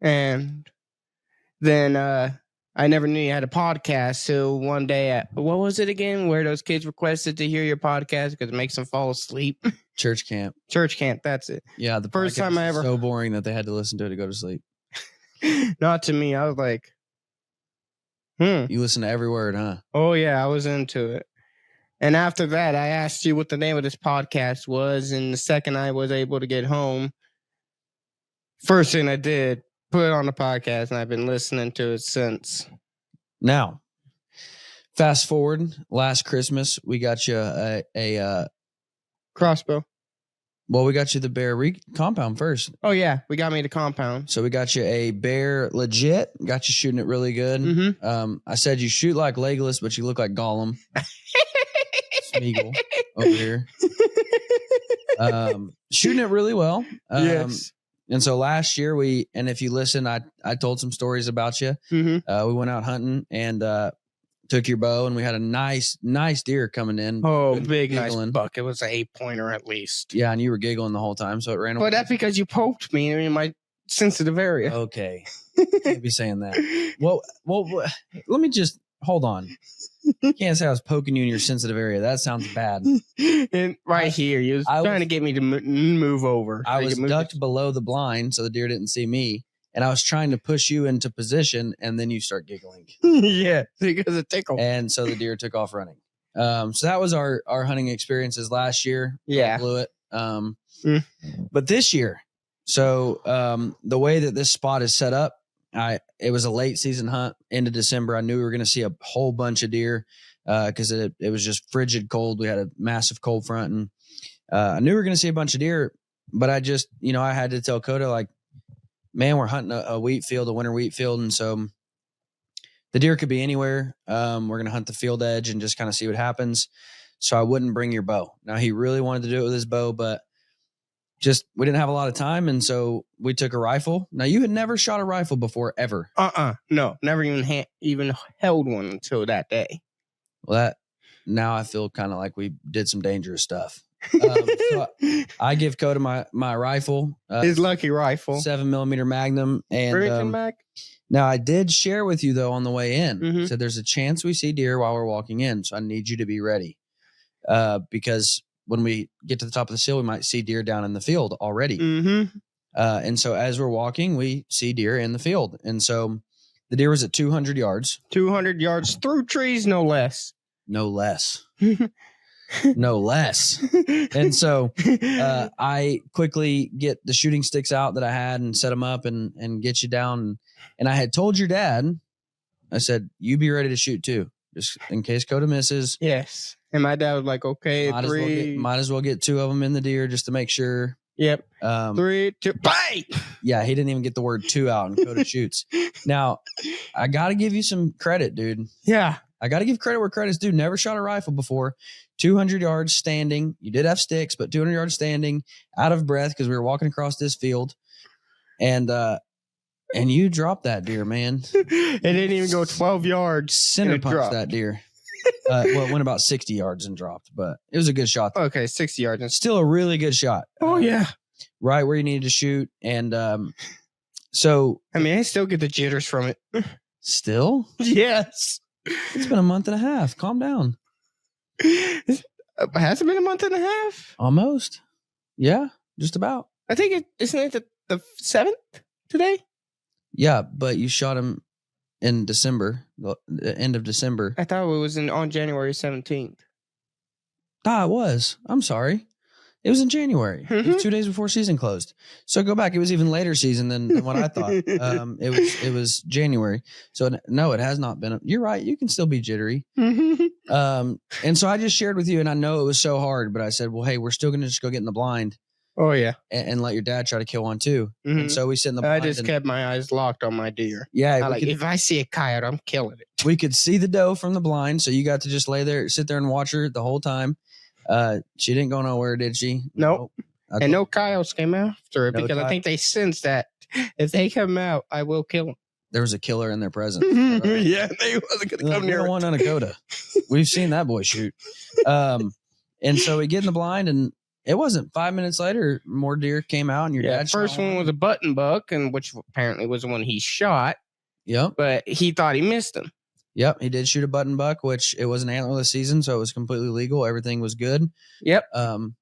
and then I never knew you had a podcast. So one day, what was it again? Where those kids requested to hear your podcast because it makes them fall asleep. Church camp. That's it. Yeah, the first time I ever so boring that they had to listen to it to go to sleep. Not to me. I was like, You listen to every word, huh? Oh yeah, I was into it. And after that, I asked you what the name of this podcast was. And the second I was able to get home, first thing I did, put it on the podcast, and I've been listening to it since. Now, Fast forward, last Christmas, we got you a crossbow. Well, we got you the bear compound first. Oh, yeah. We got me the compound. So we got you a bear legit. Got you shooting it really good. Mm-hmm. I said you shoot like Legolas, but you look like Gollum. Smeagol over here. Shooting it really well. Yes. And so last year and if you listen, I told some stories about you. Mm-hmm. We went out hunting and took your bow, and we had a nice deer coming in. Oh, big, giggling. nice buck. It was an 8-pointer at least. Yeah, and you were giggling the whole time, so it ran away. But that's because you poked me in my sensitive area. Okay. Can't be saying that. Well, let me just hold on. You can't say I was poking you in your sensitive area. That sounds bad. And here, you was trying to get me to move over. I was ducked below the blind, so the deer didn't see me. And I was trying to push you into position, and then you start giggling. Yeah, because it tickled. And so the deer took off running. So that was our hunting experiences last year. Yeah. Blew it. But this year, so the way that this spot is set up, it was a late season hunt into December. I knew we were going to see a whole bunch of deer because it was just frigid cold. We had a massive cold front, and I knew we were going to see a bunch of deer. But I just, I had to tell Koda, like, man, we're hunting a wheat field, a winter wheat field. And so the deer could be anywhere. We're going to hunt the field edge and just kind of see what happens. So I wouldn't bring your bow. Now, he really wanted to do it with his bow, but we didn't have a lot of time. And so we took a rifle. Now, you had never shot a rifle before, ever. No, never even held one until that day. Well, now I feel kind of like we did some dangerous stuff. So I give Koda my rifle, his lucky rifle, 7mm Magnum, and now I did share with you though on the way in. So there's a chance we see deer while we're walking in, so I need you to be ready because when we get to the top of the hill, we might see deer down in the field already. And so as we're walking, we see deer in the field, and so the deer was at 200 yards. 200 yards through trees, no less. No less. No less. And so I quickly get the shooting sticks out that I had and set them up and get you down. And I had told your dad, I said, you be ready to shoot too, just in case Koda misses. Yes. And my dad was like, okay, might as well get 2 of them in the deer just to make sure. Yep. 3, 2, bite. Yeah, he didn't even get the word 2 out and Koda shoots. Now, I got to give you some credit, dude. Yeah. I got to give credit where credit's due. Never shot a rifle before. 200 yards standing. You did have sticks, but 200 yards standing, out of breath because we were walking across this field. And you dropped that deer, man. It didn't even go 12 yards. Center punched that deer. Well, it went about 60 yards and dropped, but it was a good shot. Okay, 60 yards. Still a really good shot. Oh, yeah. Right where you needed to shoot. And so. I mean, I still get the jitters from it. Still? Yes. It's been a month and a half. Calm down. Has it been a month and a half? Almost. Yeah, just about. I think isn't it the 7th today? Yeah, but you shot him in December, the end of December. I thought it was on January 17th. It was. I'm sorry. It was in January. It was 2 days before season closed. So go back. It was even later season than what I thought. It was January. So no, it has not been. You're right. You can still be jittery. And so I just shared with you, and I know it was so hard, but I said, well, hey, we're still going to just go get in the blind. Oh, yeah. And let your dad try to kill one too. And so we sit in the blind. I just kept my eyes locked on my deer. Yeah. If I see a coyote, I'm killing it. We could see the doe from the blind. So you got to just sit there and watch her the whole time. She didn't go nowhere, did she? Nope. And no coyotes came after her because I think they sensed that if they come out, I will kill them. There was a killer in their presence. Yeah, they wasn't going to come near one on a Koda. We've seen that boy shoot. And so we get in the blind, and it wasn't 5 minutes later, more deer came out, and your dad shot first one was a button buck, and which apparently was the one he shot. Yep. But he thought he missed him. Yep, he did shoot a button buck, which it was an antlerless season, so it was completely legal. Everything was good. Yep.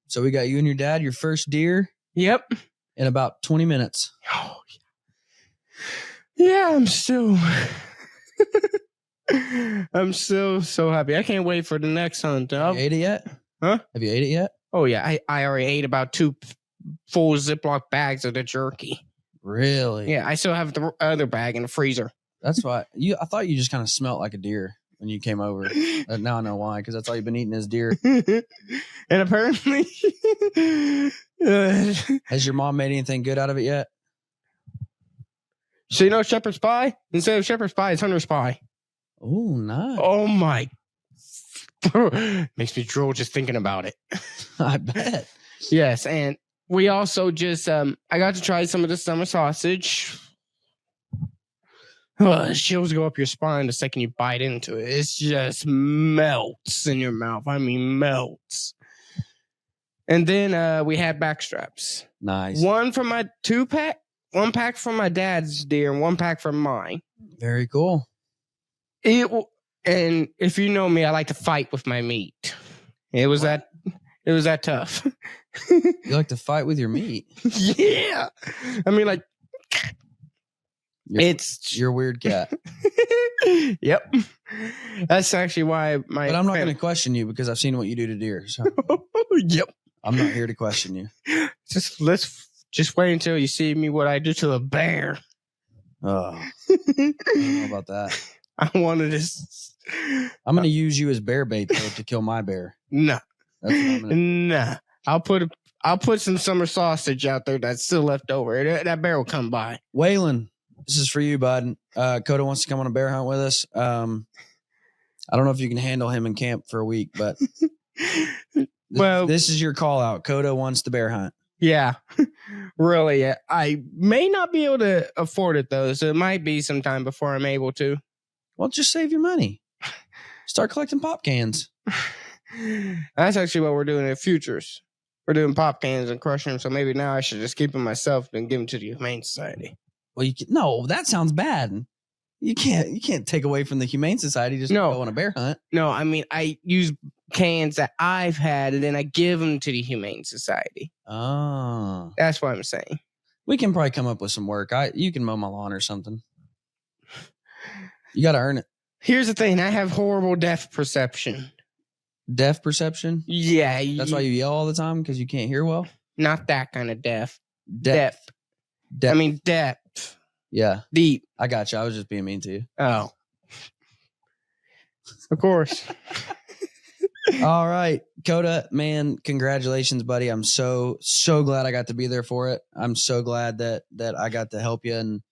So we got you and your dad, your first deer. Yep. In about 20 minutes. Oh, yeah, I'm still so happy. I can't wait for the next hunt. Have you ate it yet? Huh? Have you ate it yet? Oh, yeah. I already ate about 2 full Ziploc bags of the jerky. Really? Yeah, I still have the other bag in the freezer. That's why I thought you just kind of smelled like a deer. when you came over. Now I know why, because that's all you've been eating is deer. And apparently, Has your mom made anything good out of it yet? so you know shepherd's pie? Instead of shepherd's pie, it's hunter's pie. Oh, nice. Oh my. Makes me drool just thinking about it. I bet. Yes, and we also just I got to try some of the summer sausage. Chills go up your spine the second you bite into it. It just melts in your mouth. I mean, melts. And then we had backstraps. Nice. One from my 2-pack, 1 pack from my dad's deer, and 1 pack from mine. Very cool. And if you know me, I like to fight with my meat. It was that tough. You like to fight with your meat? Yeah. I mean, like, you're a weird cat. Yep. That's actually why But I'm not going to question you because I've seen what you do to deer. So yep. I'm not here to question you. Let's wait until you see me what I do to a bear. Oh, I don't know about that. I wanted this. I'm going to use you as bear bait though to kill my bear. No. That's what I'm gonna... Nah. I'll put some summer sausage out there that's still left over. That bear will come by. Waylon, this is for you, bud. Koda wants to come on a bear hunt with us. I don't know if you can handle him in camp for a week, but well, this is your call out. Koda wants the bear hunt. Yeah, really. I may not be able to afford it though, so it might be some time before I'm able to. Well, just save your money. Start collecting pop cans. That's actually what we're doing in Futures. We're doing pop cans and crushing them, so maybe now I should just keep them myself and give them to the Humane Society. Well, no, that sounds bad. You can't take away from the Humane Society just to go on a bear hunt. No, I mean, I use cans that I've had, and then I give them to the Humane Society. Oh. That's what I'm saying. We can probably come up with some work. You can mow my lawn or something. You got to earn it. Here's the thing. I have horrible depth perception. Deaf perception? Yeah. That's why you yell all the time, because you can't hear well? Not that kind of deaf. Depth. I mean, depth. Yeah. Deep. I got you. I was just being mean to you. Oh. Of course. All right. Koda, man, congratulations, buddy. I'm so glad I got to be there for it. I'm so glad that I got to help you and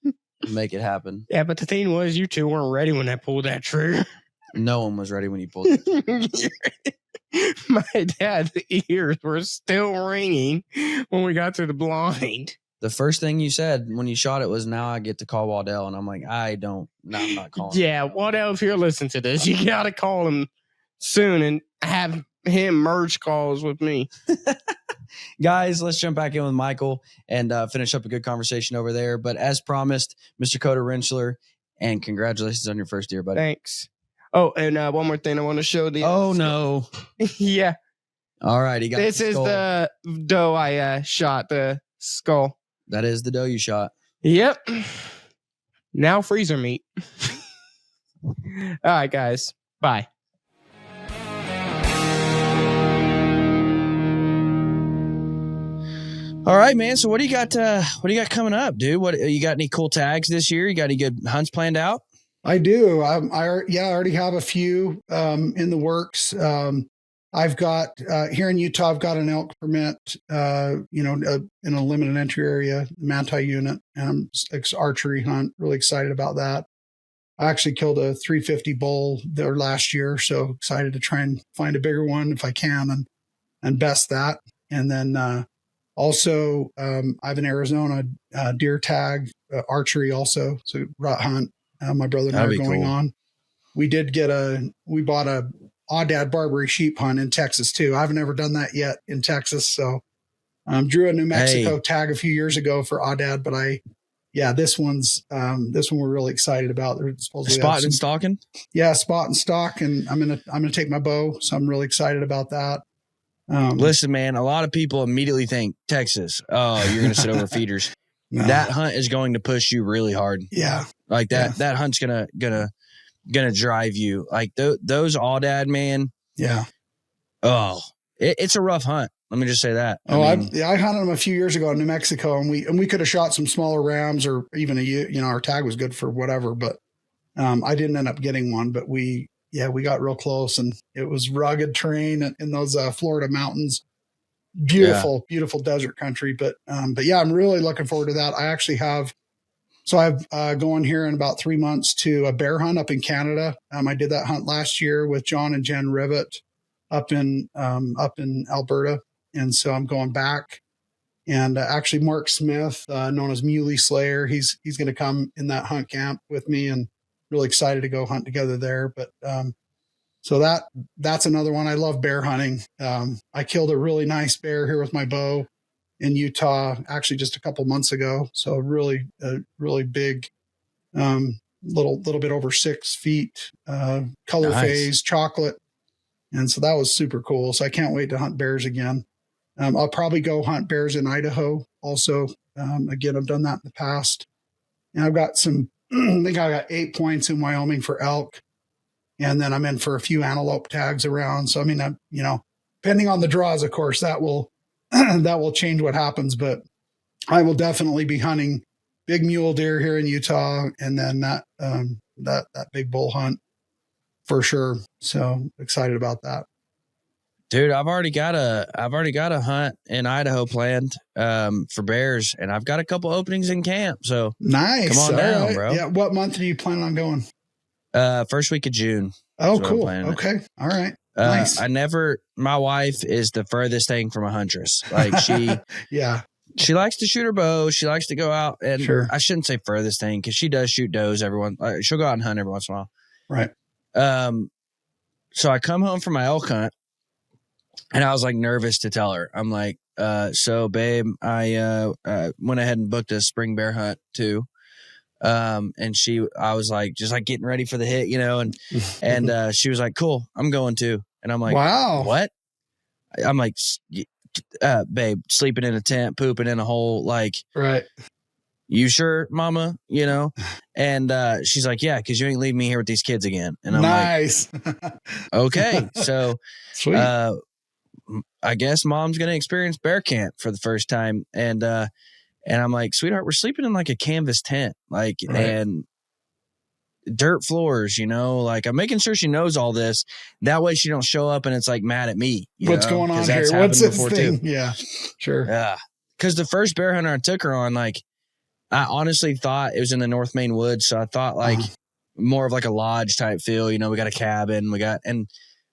make it happen. Yeah, but the thing was, you two weren't ready when I pulled that trigger. No one was ready when you pulled it. My dad's ears were still ringing when we got to the blind. The first thing you said when you shot it was, now I get to call Waddell. And I'm like, I'm not calling. Yeah, Waddell, if you're listening to this, you got to call him soon and have him merge calls with me. Guys, let's jump back in with Michael and finish up a good conversation over there. But as promised, Mr. Koda Rentschler, and congratulations on your first deer, buddy. Thanks. Oh, and one more thing I want to show the. Oh, no. Yeah. All right. This is the doe I shot, the skull. That is the doe you shot. Yep. Now freezer meat. All right, guys. Bye. All right, man. So what do you got? What do you got coming up, dude? What you got? Any cool tags this year? You got any good hunts planned out? I do. I already have a few in the works. I've got here in Utah. I've got an elk permit. In a limited entry area, Manti unit, and archery hunt. Really excited about that. I actually killed a 350 bull there last year, so excited to try and find a bigger one if I can and best that. And then also I have an Arizona deer tag archery also, so rut hunt. My brother and I are going on. We bought a Aoudad Barbary sheep hunt in Texas too. I've never done that yet in Texas. So drew a New Mexico tag a few years ago for Aoudad, but this one we're really excited about. They're supposedly spot and stalking. Yeah, spot and stalk. And I'm gonna take my bow. So I'm really excited about that. Listen, man, a lot of people immediately think Texas. Oh, you're going to sit over feeders. No. That hunt is going to push you really hard. Yeah. Like that, that hunt's gonna drive you. Like those Aoudad, man. Yeah. Oh, it's a rough hunt. Let me just say that. I hunted them a few years ago in New Mexico, and we could have shot some smaller rams, or even our tag was good for whatever, but I didn't end up getting one. But we we got real close, and it was rugged terrain in those Florida mountains. Beautiful, beautiful desert country. But yeah, I'm really looking forward to that. I actually have, so I've going here in about 3 months to a bear hunt up in Canada. I did that hunt last year with John and Jen Rivet up in Alberta. And so I'm going back, and actually Mark Smith, known as Muley Slayer, he's going to come in that hunt camp with me, and really excited to go hunt together there. But, so that's another one. I love bear hunting. I killed a really nice bear here with my bow in Utah, actually just a couple months ago. So a really big, little bit over 6 feet, color phase, chocolate. And so that was super cool. So I can't wait to hunt bears again. I'll probably go hunt bears in Idaho also. Again, I've done that in the past. And I've got I think I got 8 points in Wyoming for elk. And then I'm in for a few antelope tags around. So, I mean, depending on the draws, of course, that will change what happens, but I will definitely be hunting big mule deer here in Utah. And then that big bull hunt for sure. So excited about that. Dude, I've already got a hunt in Idaho planned for bears, and I've got a couple openings in camp. So nice. Come on down, right. bro. Yeah. What month are you planning on going? First week of June. Oh, cool. Okay. All right. Nice. My wife is the furthest thing from a huntress. Like yeah. She likes to shoot her bow. She likes to go out, and sure. I shouldn't say furthest thing, because she does shoot does she'll go out and hunt every once in a while. Right. So I come home from my elk hunt, and I was like nervous to tell her. I'm like, so babe, I went ahead and booked a spring bear hunt too. And I was like, just like getting ready for the hit, and she was like, cool, I'm going too. And I'm like, wow, what? I'm like, babe, sleeping in a tent, pooping in a hole. Like, right. You sure, mama? And she's like, yeah, because you ain't leaving me here with these kids again. And I'm nice. like, okay. So sweet. I guess mom's going to experience bear camp for the first time. And I'm like, sweetheart, we're sleeping in like a canvas tent, like, right. And dirt floors, like I'm making sure she knows all this. That way she don't show up and it's like mad at me. What's going on here? What's this thing? Too. Yeah, sure. Yeah. Cause the first bear hunter I took her on, like, I honestly thought it was in the North Main woods. So I thought like more of like a lodge type feel, we got a cabin, and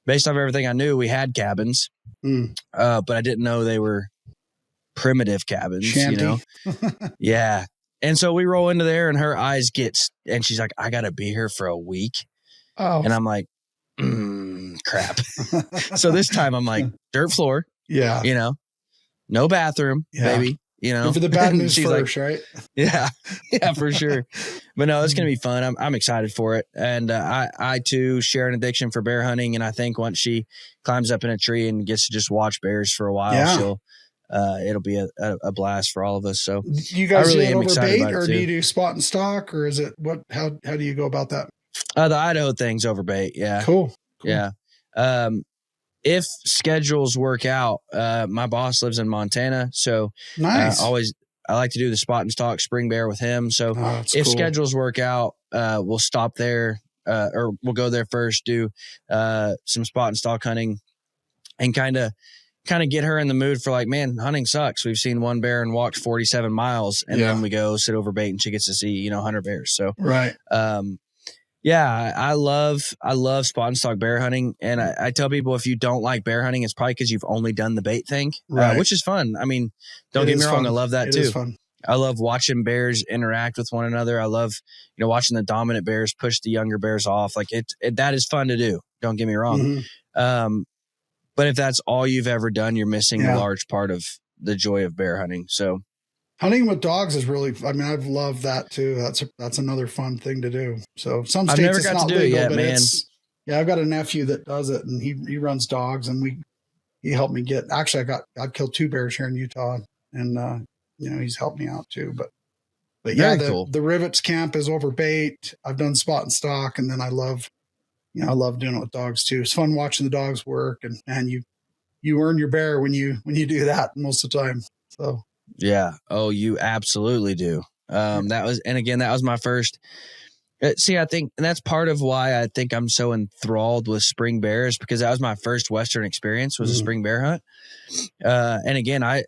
based off everything I knew, we had cabins, but I didn't know they were primitive cabins, Shanty. Yeah. And so we roll into there, and her eyes and she's like, I got to be here for a week. Oh. And I'm like, crap. So this time I'm like, dirt floor. Yeah. No bathroom, baby. Go for the bad news first, like, right? Yeah. Yeah, for sure. But no, it's going to be fun. I'm excited for it. And I too share an addiction for bear hunting. And I think once she climbs up in a tree and gets to just watch bears for a while, it'll be a blast for all of us. So you guys really do it over bait, or do you do spot and stock, or is it how do you go about that? The Idaho thing's over bait. Yeah. Cool. Yeah. If schedules work out, my boss lives in Montana. So nice. I like to do the spot and stock spring bear with him. So if schedules work out, we'll stop there, or we'll go there first, do some spot and stock hunting, and kind of get her in the mood for like, man, hunting sucks. We've seen one bear and walked 47 miles, and then we go sit over bait, and she gets to see, 100 bears. So, right. Yeah, I love spot and stock bear hunting. And I tell people, if you don't like bear hunting, it's probably because you've only done the bait thing, which is fun. I mean, don't get me wrong. I love that too. It is fun. I love watching bears interact with one another. I love, watching the dominant bears push the younger bears off. Like that is fun to do. Don't get me wrong. Mm-hmm. But if that's all you've ever done, you're missing a large part of the joy of bear hunting. So hunting with dogs is really, I've loved that too. That's another fun thing to do. So some states I've never it's got not to do legal, it yet, but man. I've got a nephew that does it, and he runs dogs, and he helped me I've killed 2 bears here in Utah, and he's helped me out too. But yeah, the Rivets camp is over bait. I've done spot and stock, and then I love doing it with dogs too. It's fun watching the dogs work, and you earn your bear when you do that most of the time. So yeah. Oh, you absolutely do. That was my first See, I think, and that's part of why I think I'm so enthralled with spring bears, because that was my first Western experience, was a spring bear hunt. And again, I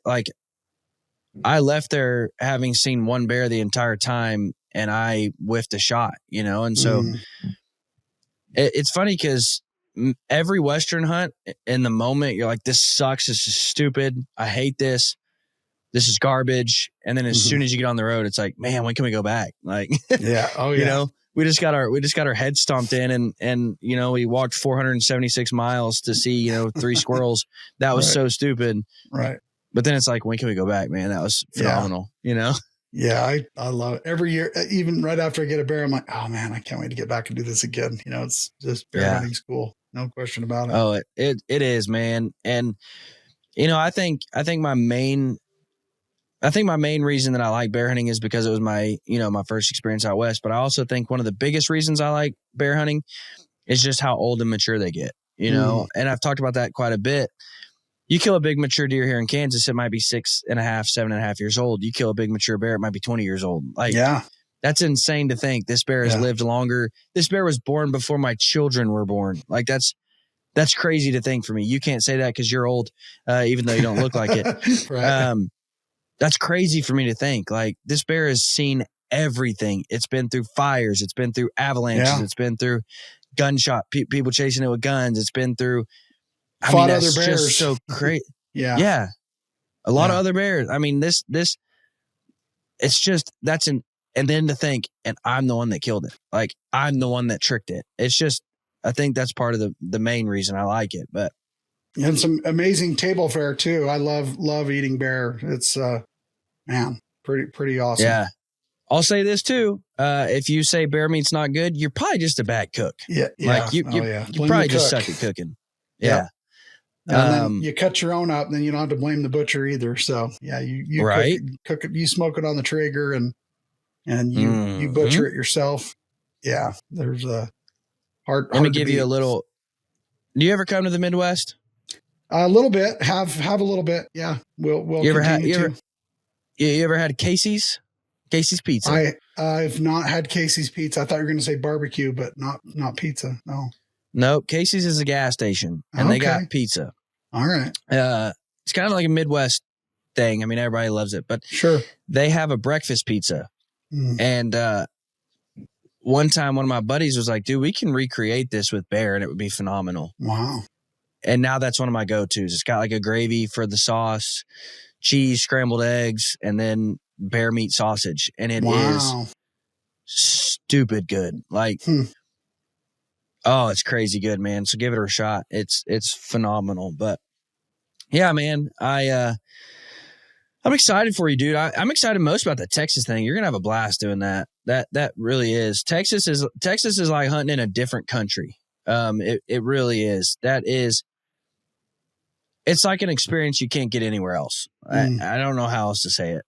left there having seen one bear the entire time, and I whiffed a shot, and so it's funny because every Western hunt, in the moment, you're like, this sucks. This is stupid. I hate this. This is garbage. And then as soon as you get on the road, it's like, man, when can we go back? Like, yeah. Oh yeah. We just got our head stomped in, and we walked 476 miles to see, 3 squirrels. That was so stupid. Right. But then it's like, when can we go back, man? That was phenomenal, Yeah, I love it. Every year, even right after I get a bear, I'm like, oh man, I can't wait to get back and do this again. It's just bear hunting school. No question about it. Oh, it is, man. And, I think my main reason that I like bear hunting is because it was my first experience out west. But I also think one of the biggest reasons I like bear hunting is just how old and mature they get, and I've talked about that quite a bit. You kill a big mature deer here in Kansas, it might be 6.5, 7.5 years old. You kill a big mature bear, it might be 20 years old. Like, that's insane to think. This bear has lived longer. This bear was born before my children were born. Like, that's crazy to think for me. You can't say that because you're old, even though you don't look like it. Right. That's crazy for me to think. Like, this bear has seen everything. It's been through fires. It's been through avalanches. Yeah. It's been through gunshot, people chasing it with guns. It's been through, fought other bears. Just so crazy. Yeah. A lot of other bears. I mean, this, it's just, and then to think, and I'm the one that killed it. Like, I'm the one that tricked it. It's just, I think that's part of the main reason I like it. But, and some amazing table fare too. I love eating bear. It's, man, pretty awesome. Yeah. I'll say this too. If you say bear meat's not good, you're probably just a bad cook. Yeah. Like, you probably just suck at cooking. Yeah. And then you cut your own up, and then you don't have to blame the butcher either. So yeah, you cook it, you smoke it on the Traeger, and you butcher it yourself. Yeah, there's a hard. Let me give you a little. Do you ever come to the Midwest? A little bit. Have a little bit. Yeah, we'll. You ever had Casey's? Casey's Pizza. I've not had Casey's Pizza. I thought you were going to say barbecue, but not pizza. No, Casey's is a gas station, and they got pizza. All right. It's kind of like a Midwest thing. I mean, everybody loves it, but sure, they have a breakfast pizza. And one time, one of my buddies was like, "Dude, we can recreate this with bear, and it would be phenomenal." Wow. And now that's one of my go-tos. It's got like a gravy for the sauce, cheese, scrambled eggs, and then bear meat sausage, and it is stupid good. Like. Oh, it's crazy good, man. So give it a shot. It's phenomenal. But yeah, man, I'm excited for you, dude. I'm excited most about the Texas thing. You're gonna have a blast doing that. That really is. Texas is like hunting in a different country. It really is. It's like an experience you can't get anywhere else. I don't know how else to say it.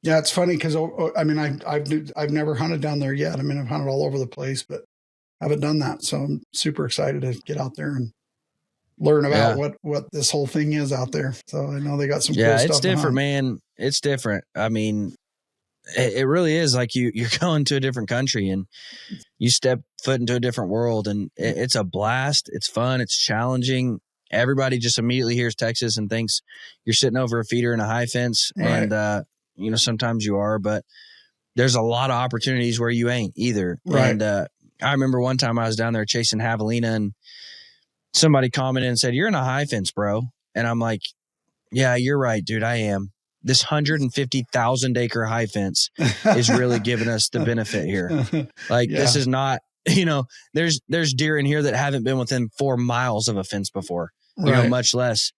Yeah, it's funny because I mean, I've never hunted down there yet. I mean, I've hunted all over the place, but haven't done that. So I'm super excited to get out there and learn about what this whole thing is out there. So I know they got some cool stuff. Yeah, it's different, man. It's different. I mean, it really is like you're going to a different country and you step foot into a different world, and it's a blast. It's fun. It's challenging. Everybody just immediately hears Texas and thinks you're sitting over a feeder in a high fence. Right. And, sometimes you are, but there's a lot of opportunities where you ain't either. Right. And, I remember one time I was down there chasing javelina, and somebody commented and said, "You're in a high fence, bro." And I'm like, "Yeah, you're right, dude. I am. This 150,000 acre high fence is really giving us the benefit here. Like, this is not, there's deer in here that haven't been within 4 miles of a fence before, much less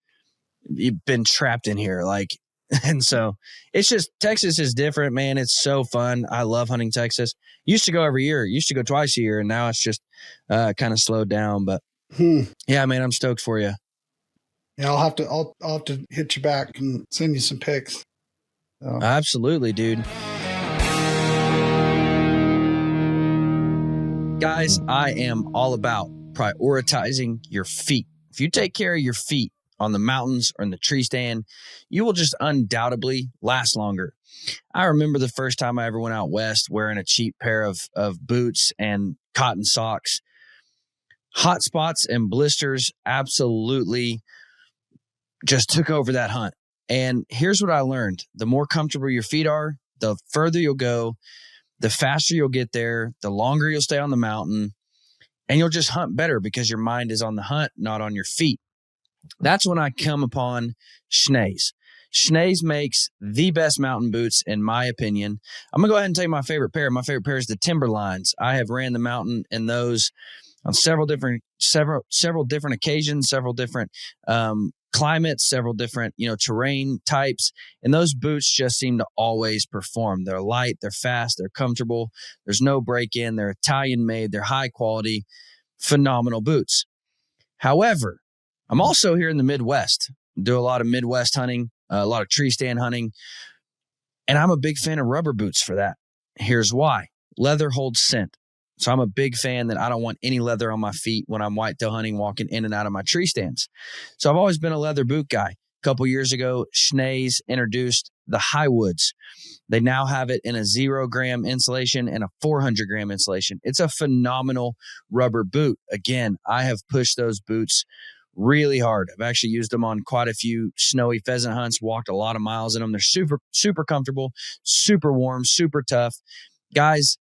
you've been trapped in here. Like, and so it's just, Texas is different, man. It's so fun. I love hunting Texas. Used to go every year. Used to go twice a year, and now it's just kind of slowed down. But yeah, man, I'm stoked for you. Yeah, I'll have to hit you back and send you some pics. So. Absolutely, dude. Guys, I am all about prioritizing your feet. If you take care of your feet, on the mountains or in the tree stand, you will just undoubtedly last longer. I remember the first time I ever went out west wearing a cheap pair of boots and cotton socks. Hot spots and blisters absolutely just took over that hunt. And here's what I learned. The more comfortable your feet are, the further you'll go, the faster you'll get there, the longer you'll stay on the mountain, and you'll just hunt better because your mind is on the hunt, not on your feet. That's when I come upon Schnee's. Schnee's makes the best mountain boots, in my opinion. I'm going to go ahead and tell you my favorite pair. My favorite pair is the Timberlines. I have ran the mountain in those on several different occasions, several different climates, several different, terrain types. And those boots just seem to always perform. They're light, they're fast, they're comfortable. There's no break in. They're Italian made. They're high quality, phenomenal boots. However, I'm also here in the Midwest, do a lot of Midwest hunting, a lot of tree stand hunting, and I'm a big fan of rubber boots for that. Here's why. Leather holds scent. So I'm a big fan that I don't want any leather on my feet when I'm whitetail hunting, walking in and out of my tree stands. So I've always been a leather boot guy. A couple years ago, Schnee's introduced the Highwoods. They now have it in a 0-gram insulation and a 400-gram insulation. It's a phenomenal rubber boot. Again, I have pushed those boots really hard. I've actually used them on quite a few snowy pheasant hunts, walked a lot of miles in them. They're super, super comfortable, super warm, super tough. Guys,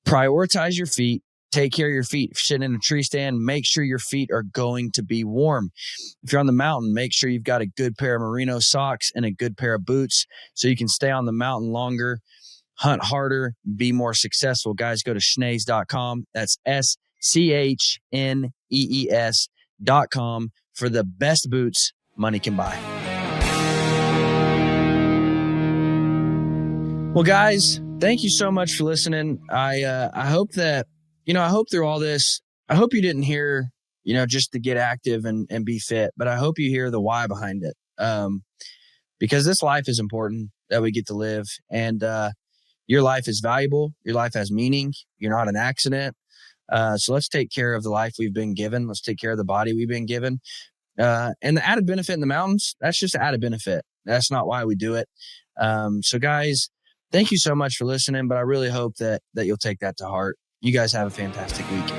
prioritize your feet. Take care of your feet. If you're sitting in a tree stand, make sure your feet are going to be warm. If you're on the mountain, make sure you've got a good pair of merino socks and a good pair of boots so you can stay on the mountain longer, hunt harder, be more successful. Guys, go to schnees.com. That's SCHNEES.com for the best boots money can buy. Well, guys, thank you so much for listening. I hope that, I hope through all this, I hope you didn't hear, just to get active and be fit, but I hope you hear the why behind it. Because this life is important that we get to live, and your life is valuable. Your life has meaning. You're not an accident. So let's take care of the life we've been given. Let's take care of the body we've been given. And the added benefit in the mountains, that's just an added benefit. That's not why we do it. So guys, thank you so much for listening, but I really hope that you'll take that to heart. You guys have a fantastic week.